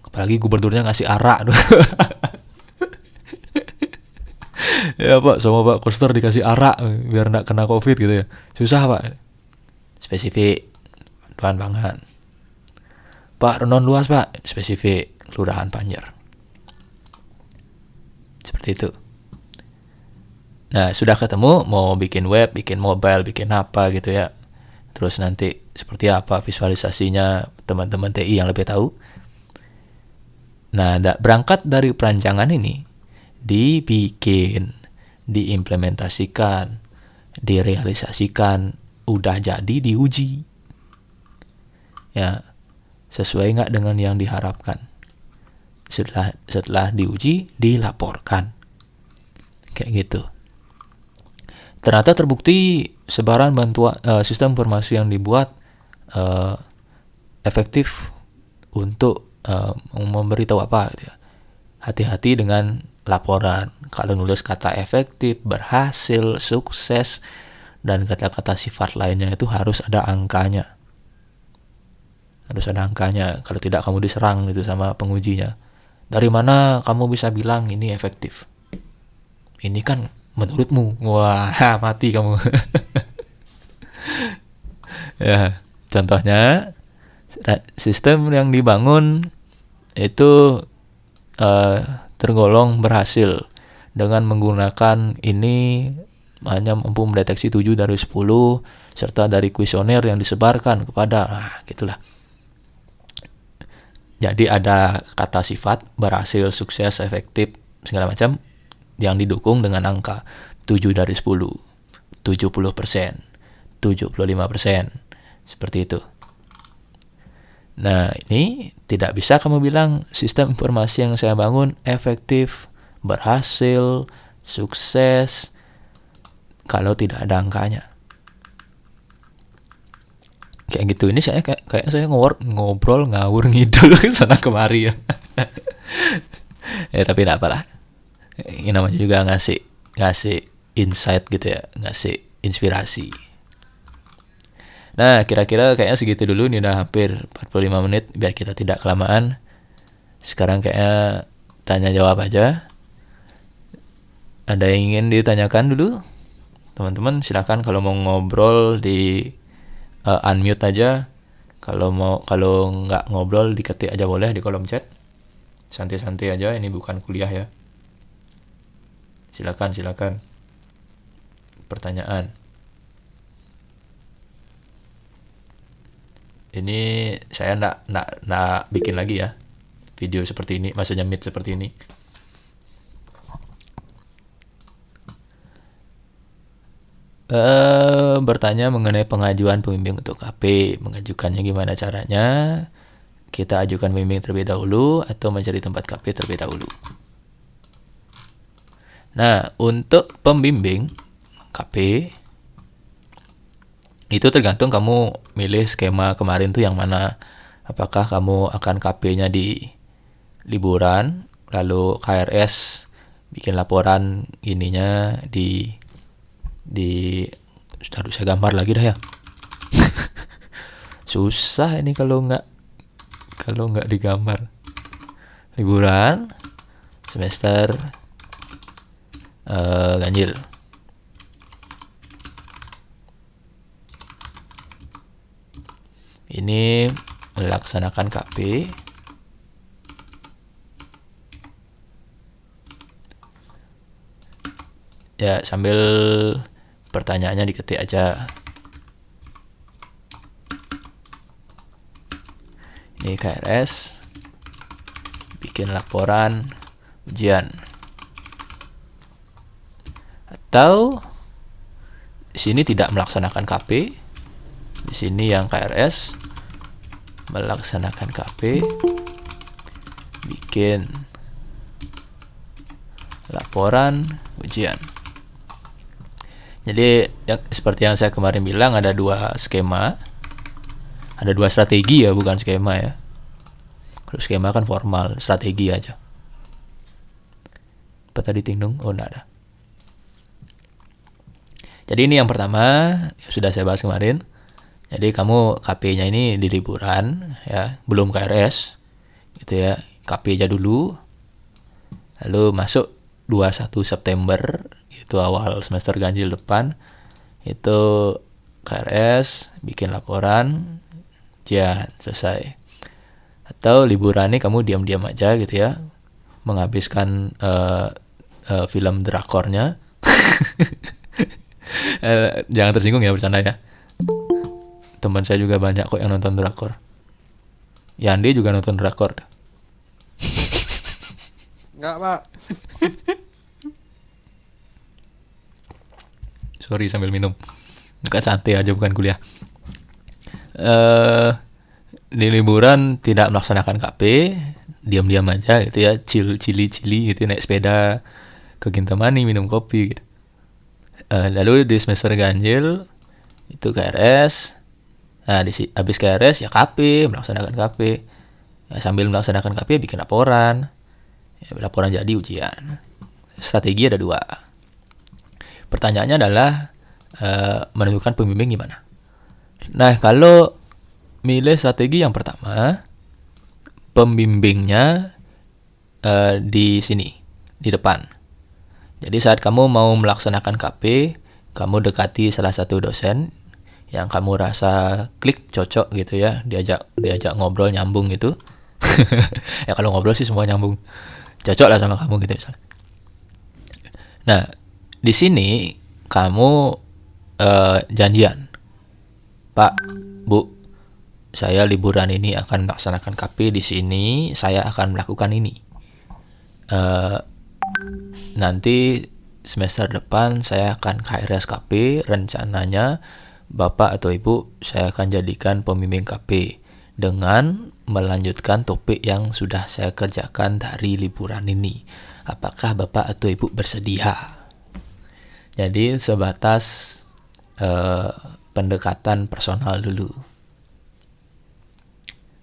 apalagi gubernurnya ngasih arak. Ya Pak, sama Pak Koster dikasih arak biar nggak kena COVID gitu ya, susah Pak. Spesifik, bantuan pangan. Pak, renon luas Pak, spesifik, kelurahan Banjar. Seperti itu. Nah, sudah ketemu mau bikin web, bikin mobile, bikin apa gitu ya. Terus nanti seperti apa visualisasinya, teman-teman TI yang lebih tahu. Nah, berangkat dari perancangan ini, dibikin, diimplementasikan, direalisasikan, udah jadi diuji. Ya, sesuai nggak dengan yang diharapkan. Setelah diuji, dilaporkan. Kayak gitu. Ternyata terbukti sebaran bantuan sistem informasi yang dibuat efektif untuk memberitahu apa gitu ya. Hati-hati dengan laporan. Kalau nulis kata efektif, berhasil, sukses, dan kata-kata sifat lainnya itu harus ada angkanya. Harus ada angkanya. Kalau tidak kamu diserang gitu sama pengujinya. Dari mana kamu bisa bilang ini efektif? Ini kan menurutmu. Wah, mati kamu. Ya, contohnya sistem yang dibangun itu tergolong berhasil dengan menggunakan ini hanya mampu mendeteksi 7 dari 10 serta dari kuesioner yang disebarkan kepada gitulah. Jadi ada kata sifat berhasil, sukses, efektif segala macam yang didukung dengan angka 7 dari 10, 70%, 75%, seperti itu. Nah, ini tidak bisa kamu bilang sistem informasi yang saya bangun efektif, berhasil, sukses, kalau tidak ada angkanya. Kayak gitu, ini saya kayak saya ngobrol ngawur ngidul sana kemari ya. Ya tapi tidak apalah. Ini namanya juga ngasih insight gitu ya, ngasih inspirasi. Nah, kira-kira kayaknya segitu dulu, ini udah hampir 45 menit biar kita tidak kelamaan. Sekarang kayaknya tanya jawab aja. Ada yang ingin ditanyakan dulu? Teman-teman silakan, kalau mau ngobrol di unmute aja. Kalau nggak ngobrol diketik aja boleh di kolom chat. Santai-santai aja, ini bukan kuliah ya. Silakan. Pertanyaan. Ini saya nggak bikin lagi ya video seperti ini, maksudnya meet seperti ini. Bertanya mengenai pengajuan pembimbing untuk KP, mengajukannya gimana caranya? Kita ajukan pembimbing terlebih dahulu atau mencari tempat KP terlebih dahulu? Nah, untuk pembimbing KP itu tergantung kamu milih skema kemarin tuh yang mana. Apakah kamu akan KP-nya di liburan, lalu KRS bikin laporan ininya di harus saya gambar lagi dah ya. Susah ini kalau nggak digambar. Liburan semester ganjil. Ini melaksanakan KP. Ya, sambil pertanyaannya diketik aja. Ini KRS bikin laporan ujian. Atau di sini tidak melaksanakan KP. Di sini yang KRS melaksanakan KP, bikin laporan ujian. Jadi seperti yang saya kemarin bilang, ada dua skema, ada dua strategi ya, bukan skema ya. Kalau skema kan formal, strategi aja. Apa tadi Tingdung? Oh, enggak ada. Jadi ini yang pertama, sudah saya bahas kemarin. Jadi kamu KP-nya ini di liburan, ya, belum KRS, gitu ya. KP aja dulu, lalu masuk 21 September, itu awal semester ganjil depan, itu KRS, bikin laporan, ujian, selesai. Atau liburan ini kamu diam-diam aja gitu ya, menghabiskan film drakornya. Jangan tersinggung ya, bercanda ya. Teman saya juga banyak kok yang nonton drakor. Yandi juga nonton drakor. Enggak, Pak. Sorry sambil minum. Enggak, santai aja, bukan kuliah. Di liburan tidak melaksanakan KP, diam-diam aja gitu ya, cili gitu, naik sepeda ke Kintamani minum kopi gitu. Lalu di semester ganjil itu KRS. Nah, habis KRS ya KP, melaksanakan KP. Ya, sambil melaksanakan KP bikin laporan. Ya, laporan jadi ujian. Strategi ada 2. Pertanyaannya adalah menentukan pembimbing gimana. Nah, kalau milih strategi yang pertama, pembimbingnya di sini, di depan. Jadi saat kamu mau melaksanakan KP, kamu dekati salah satu dosen yang kamu rasa klik, cocok gitu ya, diajak ngobrol, nyambung gitu. Ya kalau ngobrol sih semua nyambung, cocok lah sama kamu gitu misalnya. Nah, di sini kamu janjian, Pak, Bu, saya liburan ini akan melaksanakan KP di sini, saya akan melakukan ini. Nanti semester depan saya akan KRS KP, rencananya Bapak atau Ibu saya akan jadikan pembimbing KP dengan melanjutkan topik yang sudah saya kerjakan dari liburan ini. Apakah Bapak atau Ibu bersedia? Jadi sebatas pendekatan personal dulu.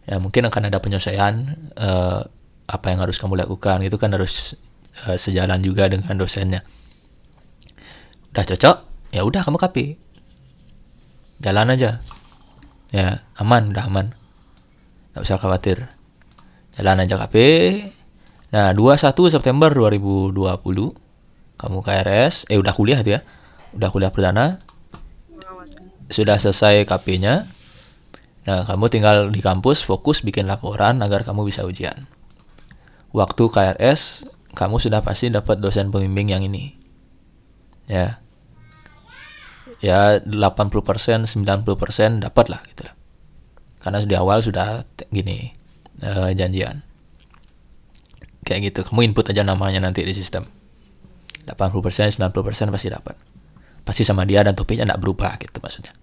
Ya, mungkin akan ada penyesuaian apa yang harus kamu lakukan. Itu kan harus sejalan juga dengan dosennya. Udah cocok? Ya udah kamu KP. Jalan aja. Ya, aman, udah aman. Gak usah khawatir. Jalan aja KP. Nah, 21 September 2020 kamu KRS, udah kuliah tuh ya. Udah kuliah perdana. Sudah selesai KP-nya. Nah, kamu tinggal di kampus fokus bikin laporan agar kamu bisa ujian. Waktu KRS, kamu sudah pasti dapat dosen pembimbing yang ini. Ya. Ya 80%, 90% dapat lah gitu. Karena di awal sudah gini janjian. Kayak gitu. Kamu input aja namanya nanti di sistem. 80%, 90% pasti dapat. Pasti sama dia dan topiknya enggak berubah gitu maksudnya.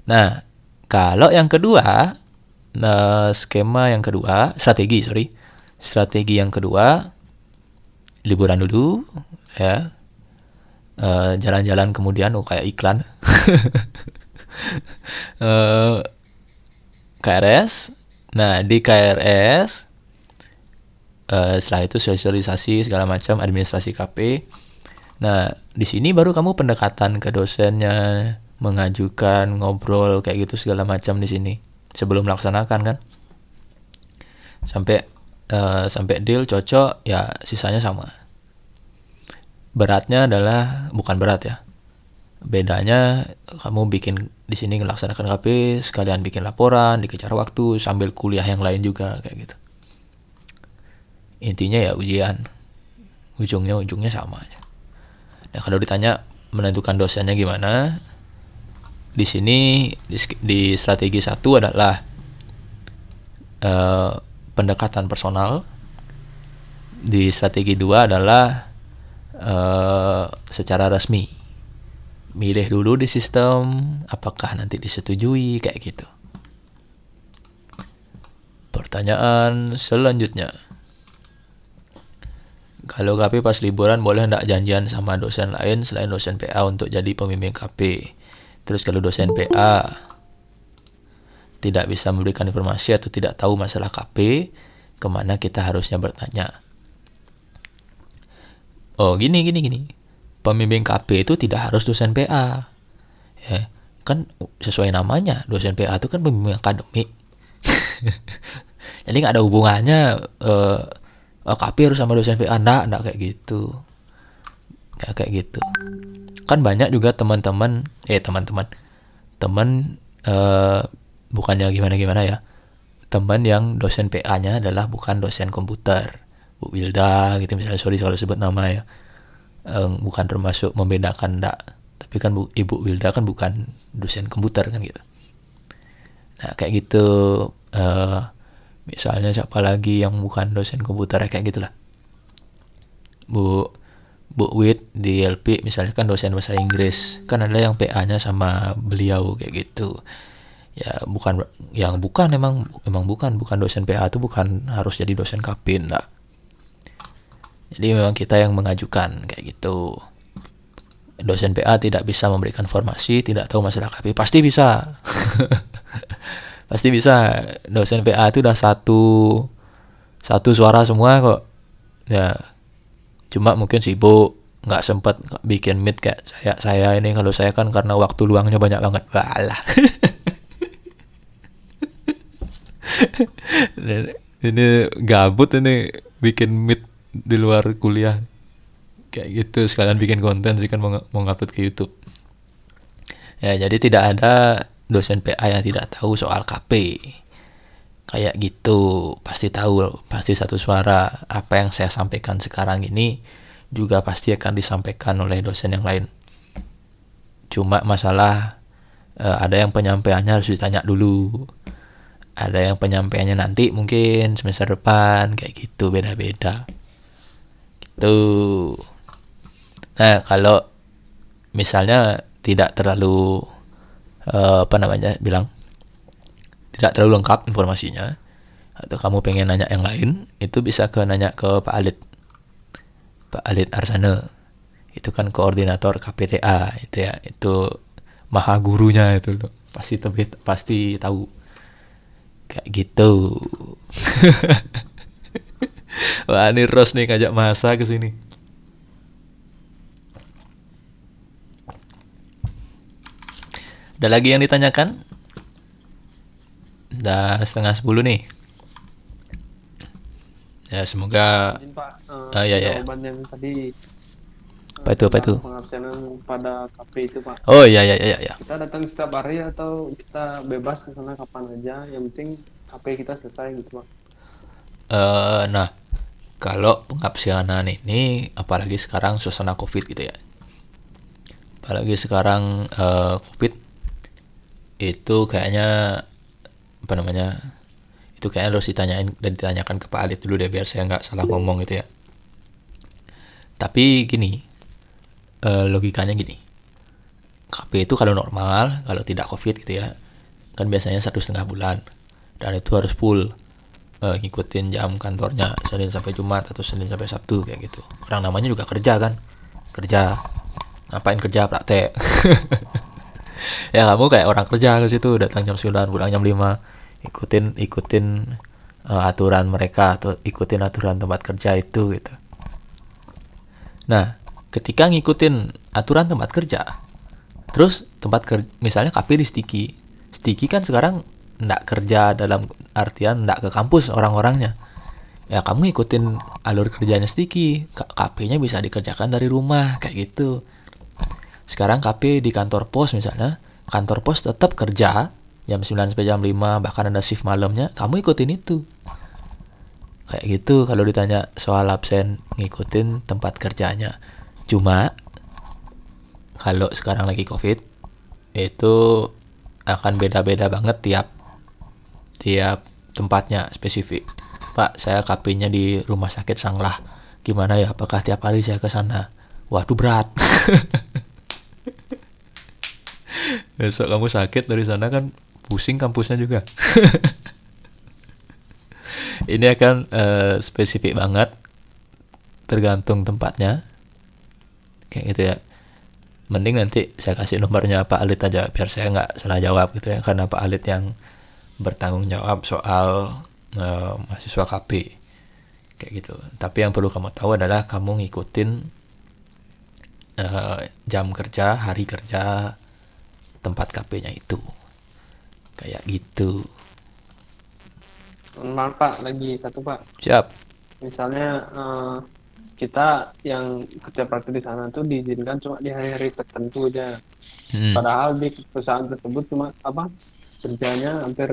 Nah, kalau yang kedua, skema yang kedua, strategi yang kedua, liburan dulu, ya, jalan-jalan kemudian, kayak iklan, KRS. Nah, di KRS, setelah itu sosialisasi segala macam, administrasi KP. Nah, di sini baru kamu pendekatan ke dosennya, mengajukan, ngobrol kayak gitu segala macam di sini sebelum melaksanakan kan. Sampai deal cocok, ya sisanya sama. Beratnya adalah bukan berat ya. Bedanya kamu bikin di sini melaksanakan KP sekalian bikin laporan, dikejar waktu sambil kuliah yang lain juga kayak gitu. Intinya ya ujian. Ujungnya sama aja. Nah, kalau ditanya menentukan dosennya gimana? Di sini di strategi 1 adalah pendekatan personal. Di strategi 2 adalah secara resmi. Milih dulu di sistem apakah nanti disetujui kayak gitu. Pertanyaan selanjutnya. Kalau KP pas liburan boleh enggak janjian sama dosen lain selain dosen PA untuk jadi pembimbing KP? Terus kalau dosen PA tidak bisa memberikan informasi atau tidak tahu masalah KP, kemana kita harusnya bertanya. Oh, gini. Pembimbing KP itu tidak harus dosen PA. Ya, kan sesuai namanya, dosen PA itu kan pembimbing akademik. Jadi nggak ada hubungannya KP harus sama dosen PA, enggak kayak gitu. Nggak kayak gitu. Kan banyak juga teman-teman, teman bukannya gimana ya, teman yang dosen PA-nya adalah bukan dosen komputer, Bu Wilda gitu misalnya, sorry kalau sebut nama ya, bukan termasuk membedakan enggak, tapi kan Ibu Wilda kan bukan dosen komputer kan gitu. Nah kayak gitu, misalnya siapa lagi yang bukan dosen komputer kayak gitulah, Bu Wit di LP misalnya kan dosen bahasa Inggris, kan ada yang PA-nya sama beliau kayak gitu. Ya emang bukan dosen PA itu bukan harus jadi dosen KP, enggak. Jadi memang kita yang mengajukan kayak gitu. Dosen PA tidak bisa memberikan informasi, tidak tahu masalah KP, pasti bisa. Pasti bisa. Dosen PA itu udah satu suara semua kok. Ya, cuma mungkin sibuk, nggak sempat bikin meet kayak saya ini. Kalau saya kan karena waktu luangnya banyak banget. Walah. Ini gabut ini bikin meet di luar kuliah kayak gitu, sekalian bikin konten sih kan, mau ngupload ke YouTube ya. Jadi tidak ada dosen PA yang tidak tahu soal KP kayak gitu. Pasti tahu, pasti satu suara. Apa yang saya sampaikan sekarang ini juga pasti akan disampaikan oleh dosen yang lain. Cuma masalah ada yang penyampaiannya harus ditanya dulu, ada yang penyampaiannya nanti mungkin semester depan kayak gitu, beda-beda gitu. Nah kalau misalnya tidak terlalu tidak terlalu lengkap informasinya, atau kamu pengen nanya yang lain, itu bisa nanya ke Pak Alit Arsana. Itu kan koordinator KPTA itu ya, itu maha gurunya itu loh. Pasti tahu kayak gitu. Wah ini Ros nih ngajak masa ke sini. Ada lagi yang ditanyakan? Udah 9:30 nih. Ya semoga. Izin, Pak, Ya. jawaban yang tadi Apa itu? tentang pengabsenan pada KP itu, Pak. Oh ya. Kita datang setiap hari atau kita bebas ke sana kapan aja, yang penting KP kita selesai gitu, Pak. Nah, kalau pengabsenan ini, apalagi sekarang suasana COVID gitu ya. Apalagi sekarang COVID itu kayaknya itu kayaknya harus ditanyakan ke Pak Alit dulu deh, biar saya nggak salah ngomong gitu ya. Tapi gini, logikanya gini, KP itu kalau normal, kalau tidak COVID gitu ya, kan biasanya 1,5 bulan, dan itu harus full ngikutin jam kantornya Senin sampai Jumat atau Senin sampai Sabtu kayak gitu. Orang namanya juga kerja kan, ngapain kerja, praktek. Ya kamu kayak orang kerja ke situ, datang jam 9, pulang jam 5, ikutin aturan mereka atau ikutin aturan tempat kerja itu gitu. Nah, ketika ngikutin aturan tempat kerja, terus misalnya KP di Sticky kan sekarang nggak kerja dalam artian nggak ke kampus orang-orangnya. Ya kamu ikutin alur kerjanya Sticky, KP-nya bisa dikerjakan dari rumah kayak gitu. Sekarang KP di kantor pos misalnya, kantor pos tetap kerja jam 9 sampai jam 5, bahkan ada shift malamnya, kamu ikutin itu. Kayak gitu kalau ditanya soal absen, ngikutin tempat kerjanya. Cuma kalau sekarang lagi COVID, itu akan beda-beda banget tiap tempatnya spesifik. Pak, saya KP-nya di rumah sakit Sanglah. Gimana ya? Apakah tiap hari saya ke sana? Waduh berat. Besok kamu sakit dari sana kan pusing kampusnya juga. Ini akan spesifik banget, tergantung tempatnya. Kayak gitu ya. Mending nanti saya kasih nomornya Pak Alit aja, biar saya nggak salah jawab gitu ya, karena Pak Alit yang bertanggung jawab soal mahasiswa KP kayak gitu. Tapi yang perlu kamu tahu adalah kamu ngikutin jam kerja, hari kerja tempat KP-nya itu kayak gitu. Maaf Pak, lagi satu Pak. Siap. Misalnya kita yang kerja praktik di sana tuh diizinkan cuma di hari-hari tertentu aja. Padahal di perusahaan tersebut cuma kerjanya hampir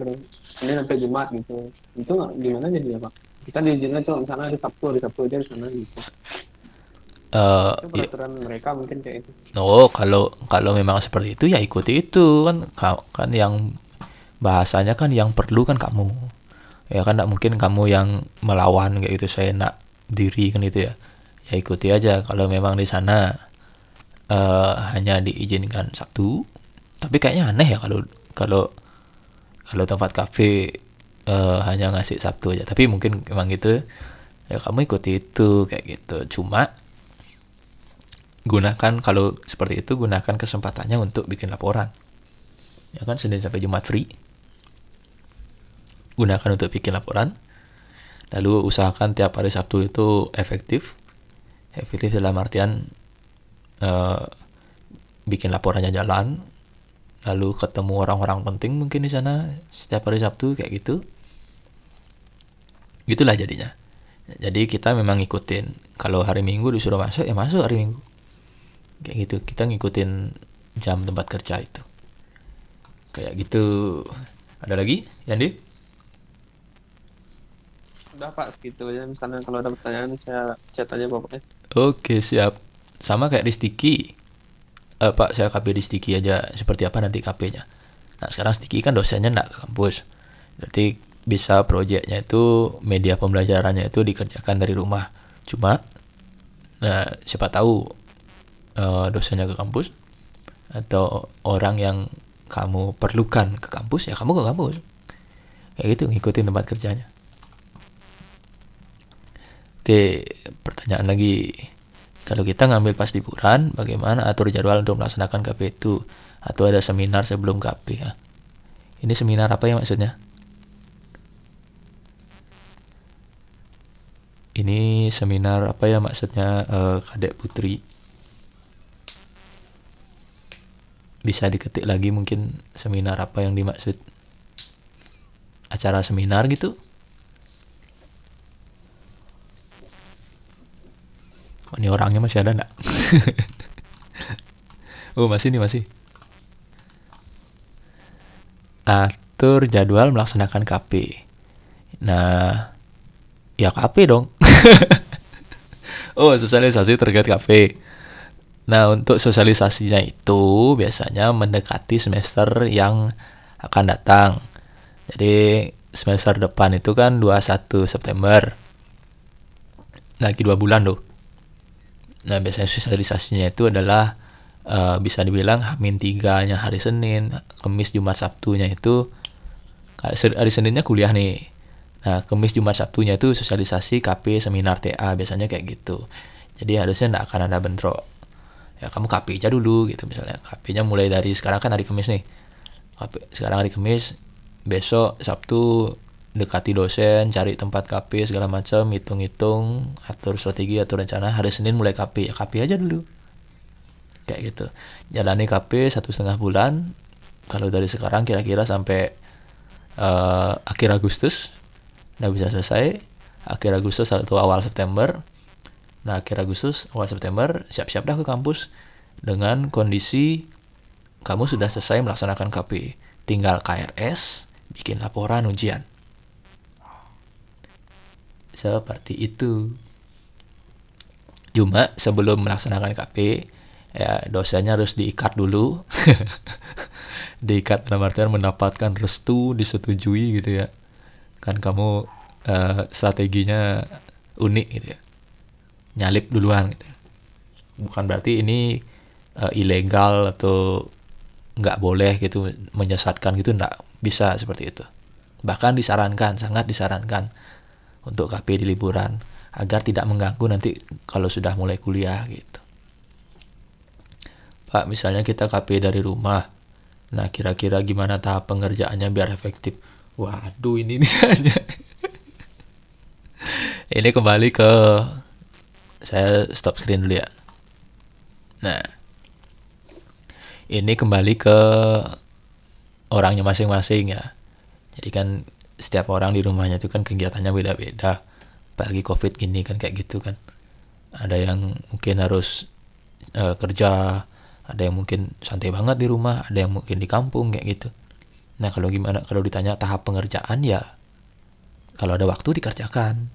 Senin sampai Jumat gitu. Itu gimana jadinya Pak? Kita diizinkan cuma misalnya hari Sabtu aja di sana gitu. Itu Ya, peraturan mereka mungkin kayak itu. kalau memang seperti itu ya ikuti itu kan, kan yang bahasanya kan yang perlu kan kamu. Ya kan tidak mungkin kamu yang melawan kayak gitu, saya nak diri kan itu ya. Ya ikuti aja kalau memang di sana hanya diizinkan Sabtu. Tapi kayaknya aneh ya kalau kalau kalau tempat kafe hanya ngasih Sabtu aja. Tapi mungkin memang gitu. Ya kamu ikuti itu kayak gitu. Cuma gunakan, kalau seperti itu gunakan kesempatannya untuk bikin laporan. Ya kan Senin sampai Jumat free. Gunakan untuk bikin laporan. Lalu usahakan tiap hari Sabtu itu efektif. Efektif dalam artian bikin laporannya jalan. Lalu ketemu orang-orang penting mungkin di sana setiap hari Sabtu kayak gitu. Gitulah jadinya. Jadi kita memang ngikutin. Kalau hari Minggu disuruh masuk ya masuk hari Minggu. Kayak gitu. Kita ngikutin jam tempat kerja itu. Kayak gitu. Ada lagi, Yandi? Udah Pak, segitu aja. Misalnya kalau ada pertanyaan saya chat aja Bapaknya. Oke, siap. Sama kayak di Sticky. Pak, saya KP di Sticky aja. Seperti apa nanti KP-nya? Nah, sekarang Sticky kan dosennya nggak ke kampus. Berarti bisa proyeknya itu, media pembelajarannya itu dikerjakan dari rumah. Cuma, nah, siapa tahu dosennya ke kampus, atau orang yang kamu perlukan ke kampus, ya kamu ke kampus. Kayak gitu, ngikutin tempat kerjanya. Oke, pertanyaan lagi. Kalau kita ngambil pas liburan, bagaimana atur jadwal untuk melaksanakan KP itu? Atau ada seminar sebelum KP ya? Ini seminar apa ya maksudnya? Ini seminar apa ya maksudnya, Kadek Putri? Bisa diketik lagi mungkin seminar apa yang dimaksud? Acara seminar gitu? Oh, ini orangnya masih ada nggak? Oh, masih nih, masih. Atur jadwal melaksanakan KP. Nah, ya KP dong. Oh, sosialisasi terkait KP. Nah, untuk sosialisasinya itu biasanya mendekati semester yang akan datang. Jadi, semester depan itu kan 21 September. Lagi 2 bulan tuh. Nah, biasanya sosialisasinya itu adalah bisa dibilang H-3-nya hari Senin, Kamis, Jumat, Sabtunya itu, hari Seninnya kuliah nih. Nah, Kamis, Jumat, Sabtunya itu sosialisasi KP, seminar TA, biasanya kayak gitu. Jadi harusnya nggak akan ada bentrok. Ya kamu KP aja dulu gitu misalnya. KP-nya mulai dari sekarang kan hari Kamis nih. Sekarang hari Kamis, besok Sabtu dekati dosen, cari tempat KP segala macam, hitung-hitung, atur strategi, atur rencana. Hari Senin mulai KP, ya KP aja dulu. Kayak gitu. Jalani KP 1,5 bulan. Kalau dari sekarang kira-kira sampai akhir Agustus udah bisa selesai. Akhir Agustus atau awal September. Nah, akhir Agustus, awal September, siap-siap dah ke kampus dengan kondisi kamu sudah selesai melaksanakan KP. Tinggal KRS, bikin laporan ujian. Seperti itu. Cuma sebelum melaksanakan KP, ya dosennya harus diikat dulu. Diikat dalam artian mendapatkan restu, disetujui gitu ya. Kan kamu strateginya unik gitu ya. Nyalip duluan gitu. Bukan berarti ini ilegal atau nggak boleh gitu, menyesatkan gitu, nggak bisa seperti itu. Bahkan disarankan, sangat disarankan untuk KP di liburan agar tidak mengganggu nanti kalau sudah mulai kuliah gitu. Pak, misalnya kita KP dari rumah. Nah, kira-kira gimana tahap pengerjaannya biar efektif? Waduh, ini nih. Ini kembali ke, saya stop screen dulu ya. Nah, ini kembali ke orangnya masing-masing ya. Jadi kan setiap orang di rumahnya itu kan kegiatannya beda-beda. Apalagi COVID gini kan kayak gitu kan. Ada yang mungkin harus kerja, ada yang mungkin santai banget di rumah, ada yang mungkin di kampung kayak gitu. Nah, kalau gimana kalau ditanya tahap pengerjaan ya, kalau ada waktu dikerjakan.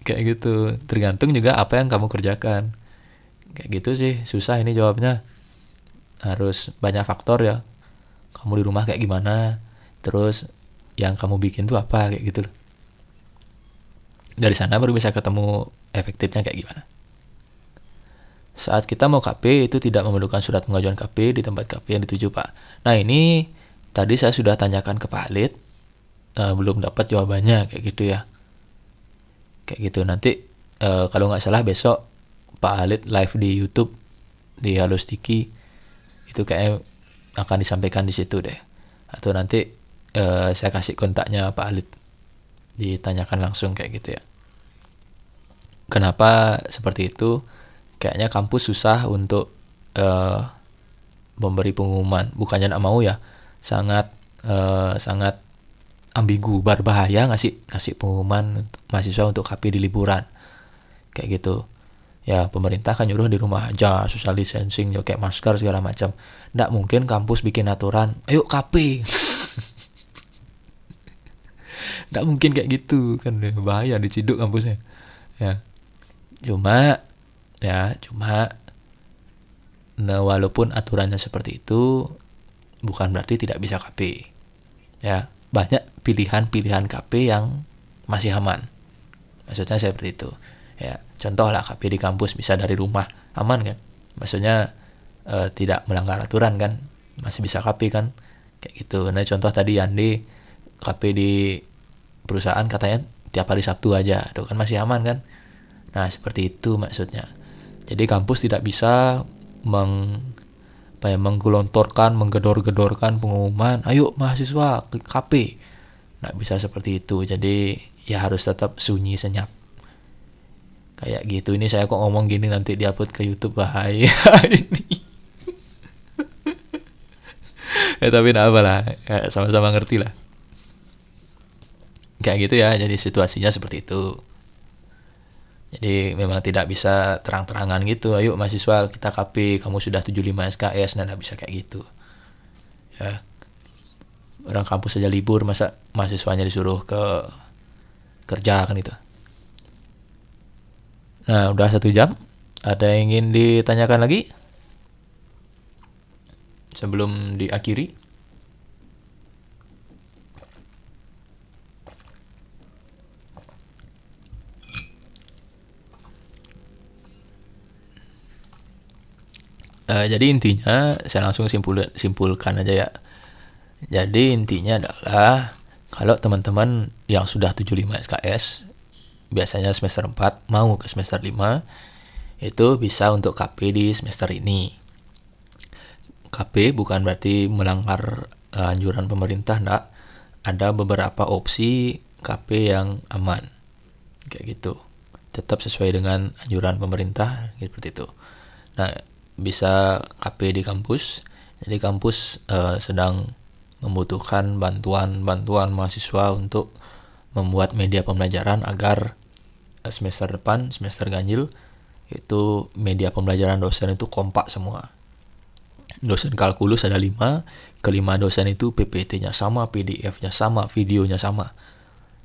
Kayak gitu. Tergantung juga apa yang kamu kerjakan. Kayak gitu sih, susah ini jawabnya. Harus banyak faktor ya. Kamu di rumah kayak gimana, terus yang kamu bikin tuh apa, kayak gitu loh. Dari sana baru bisa ketemu efektifnya kayak gimana. Saat kita mau KP itu tidak memerlukan surat pengajuan KP di tempat KP yang dituju, Pak. Nah, ini tadi saya sudah tanyakan ke Pak Alit, belum dapat jawabannya kayak gitu ya. Kayak gitu nanti kalau nggak salah besok Pak Alit live di YouTube di Halostiki, itu kayak akan disampaikan di situ deh. Atau nanti saya kasih kontaknya Pak Alit, ditanyakan langsung kayak gitu ya. Kenapa seperti itu? Kayaknya kampus susah untuk memberi pengumuman. Bukannya nggak mau ya, sangat sangat ambigu, berbahaya ngasih pengumuman mahasiswa untuk KP di liburan kayak gitu. Ya pemerintah kan nyuruh di rumah aja, social distancing, pakai masker segala macam. Nggak mungkin kampus bikin aturan, ayo KP. Nggak mungkin kayak gitu kan, bahaya, diciduk kampusnya. Ya cuma cuma nah, walaupun aturannya seperti itu bukan berarti tidak bisa KP. Ya banyak pilihan-pilihan KP yang masih aman. Maksudnya seperti itu. Ya, contoh lah KP di kampus bisa dari rumah, aman kan? Maksudnya tidak melanggar aturan kan? Masih bisa KP kan? Kayak gitu. Nah, contoh tadi Yandi KP di perusahaan katanya tiap hari Sabtu aja. Itu kan masih aman kan? Nah, seperti itu maksudnya. Jadi kampus tidak bisa menggelontorkan, menggedor-gedorkan pengumuman, ayo mahasiswa KP. Nggak bisa seperti itu. Jadi ya harus tetap sunyi senyap. Kayak gitu. Ini saya kok ngomong gini nanti diupload ke YouTube, bahaya ini. Tapi nggak apa lah, sama-sama ngerti lah. Kayak gitu ya. Jadi situasinya seperti itu. Jadi memang tidak bisa terang-terangan gitu. Ayo mahasiswa kita KP, kamu sudah 75 SKS, nah bisa kayak gitu. Ya. Orang kampus saja libur, masa mahasiswanya disuruh ke kerja kan itu. Nah, udah 1 jam. Ada yang ingin ditanyakan lagi sebelum diakhiri? Jadi intinya saya langsung simpulkan aja ya. Jadi intinya adalah kalau teman-teman yang sudah 75 SKS biasanya semester 4 mau ke semester 5 itu bisa untuk KP di semester ini. KP bukan berarti melanggar anjuran pemerintah, enggak. Ada beberapa opsi KP yang aman. Kayak gitu. Tetap sesuai dengan anjuran pemerintah seperti itu. Nah, bisa KP di kampus. Jadi kampus sedang membutuhkan bantuan mahasiswa untuk membuat media pembelajaran agar semester depan, semester ganjil, itu media pembelajaran dosen itu kompak semua. Dosen kalkulus ada 5, kelima dosen itu PPT-nya sama, PDF-nya sama, videonya sama.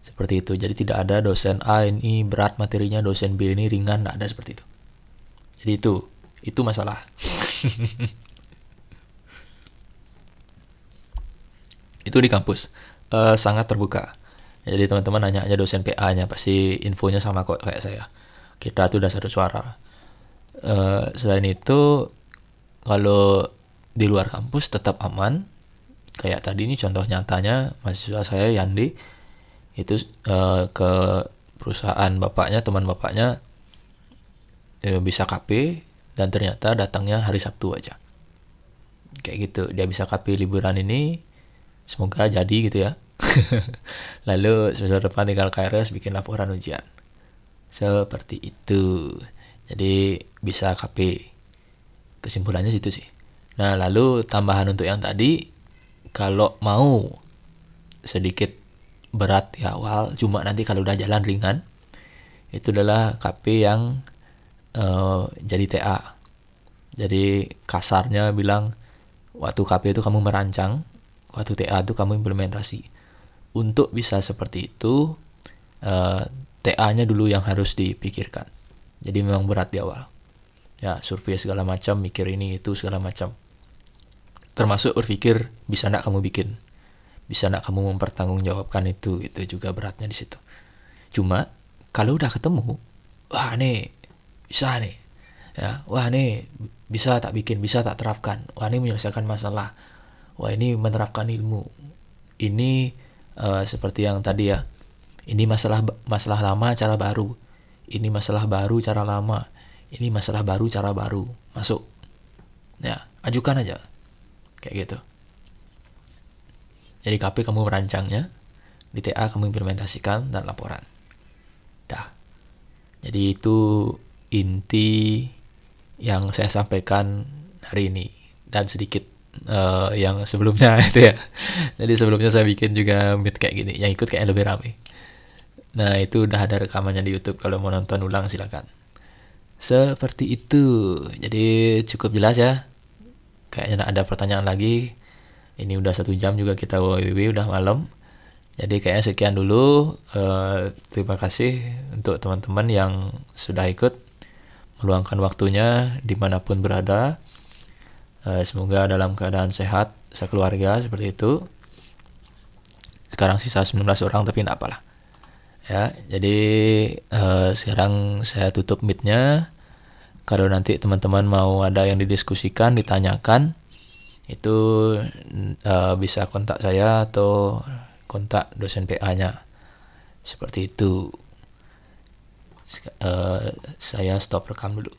Seperti itu. Jadi tidak ada dosen A ini berat materinya, dosen B ini ringan, tidak ada seperti itu. Jadi itu masalah. Itu di kampus sangat terbuka. Jadi teman-teman nanya aja dosen PA-nya, pasti infonya sama kok kayak saya. Kita tuh udah satu suara. Selain itu, kalau di luar kampus tetap aman. Kayak tadi ini contoh nyatanya mahasiswa saya Yandi itu ke perusahaan bapaknya, teman bapaknya bisa KP dan ternyata datangnya hari Sabtu aja. Kayak gitu, dia bisa copy liburan ini, semoga jadi gitu ya. Lalu semester depan tinggal KRS bikin laporan ujian. Seperti itu. Jadi bisa KP. Kesimpulannya situ sih. Nah, lalu tambahan untuk yang tadi, kalau mau sedikit berat di awal, cuma nanti kalau udah jalan ringan, itu adalah KP yang jadi TA. Jadi kasarnya bilang, waktu KP itu kamu merancang, waktu TA itu kamu implementasi. Untuk bisa seperti itu, TA-nya dulu yang harus dipikirkan. Jadi memang berat di awal. Ya, survei segala macam, mikir ini itu segala macam. Termasuk berpikir bisa nak kamu bikin, bisa nak kamu mempertanggungjawabkan itu juga beratnya di situ. Cuma kalau udah ketemu, wah nih bisa nih, ya, wah nih bisa tak bikin, bisa tak terapkan, wah ini menyelesaikan masalah, wah ini menerapkan ilmu, ini seperti yang tadi ya, ini masalah lama cara baru, ini masalah baru cara lama, ini masalah baru cara baru, masuk, ya ajukan aja kayak gitu. Jadi KP kamu merancangnya, di TA kamu implementasikan dan laporan. Dah. Jadi itu inti yang saya sampaikan hari ini, dan sedikit yang sebelumnya itu ya. Jadi sebelumnya saya bikin juga meet kayak gini, yang ikut kayak lebih ramai. Nah, itu udah ada rekamannya di YouTube, kalau mau nonton ulang silakan. Seperti itu. Jadi cukup jelas ya. Kayaknya ada pertanyaan lagi. Ini udah 1 jam juga kita WWW, udah malam. Jadi kayaknya sekian dulu. Terima kasih untuk teman-teman yang sudah ikut meluangkan waktunya dimanapun berada. Semoga dalam keadaan sehat, sekeluarga seperti itu. Sekarang sisa 19 orang tapi enggak apalah. Ya, jadi sekarang saya tutup meet-nya. Kalau nanti teman-teman mau ada yang didiskusikan, ditanyakan, itu bisa kontak saya atau kontak dosen PA-nya. Seperti itu. Saya stop rekam dulu.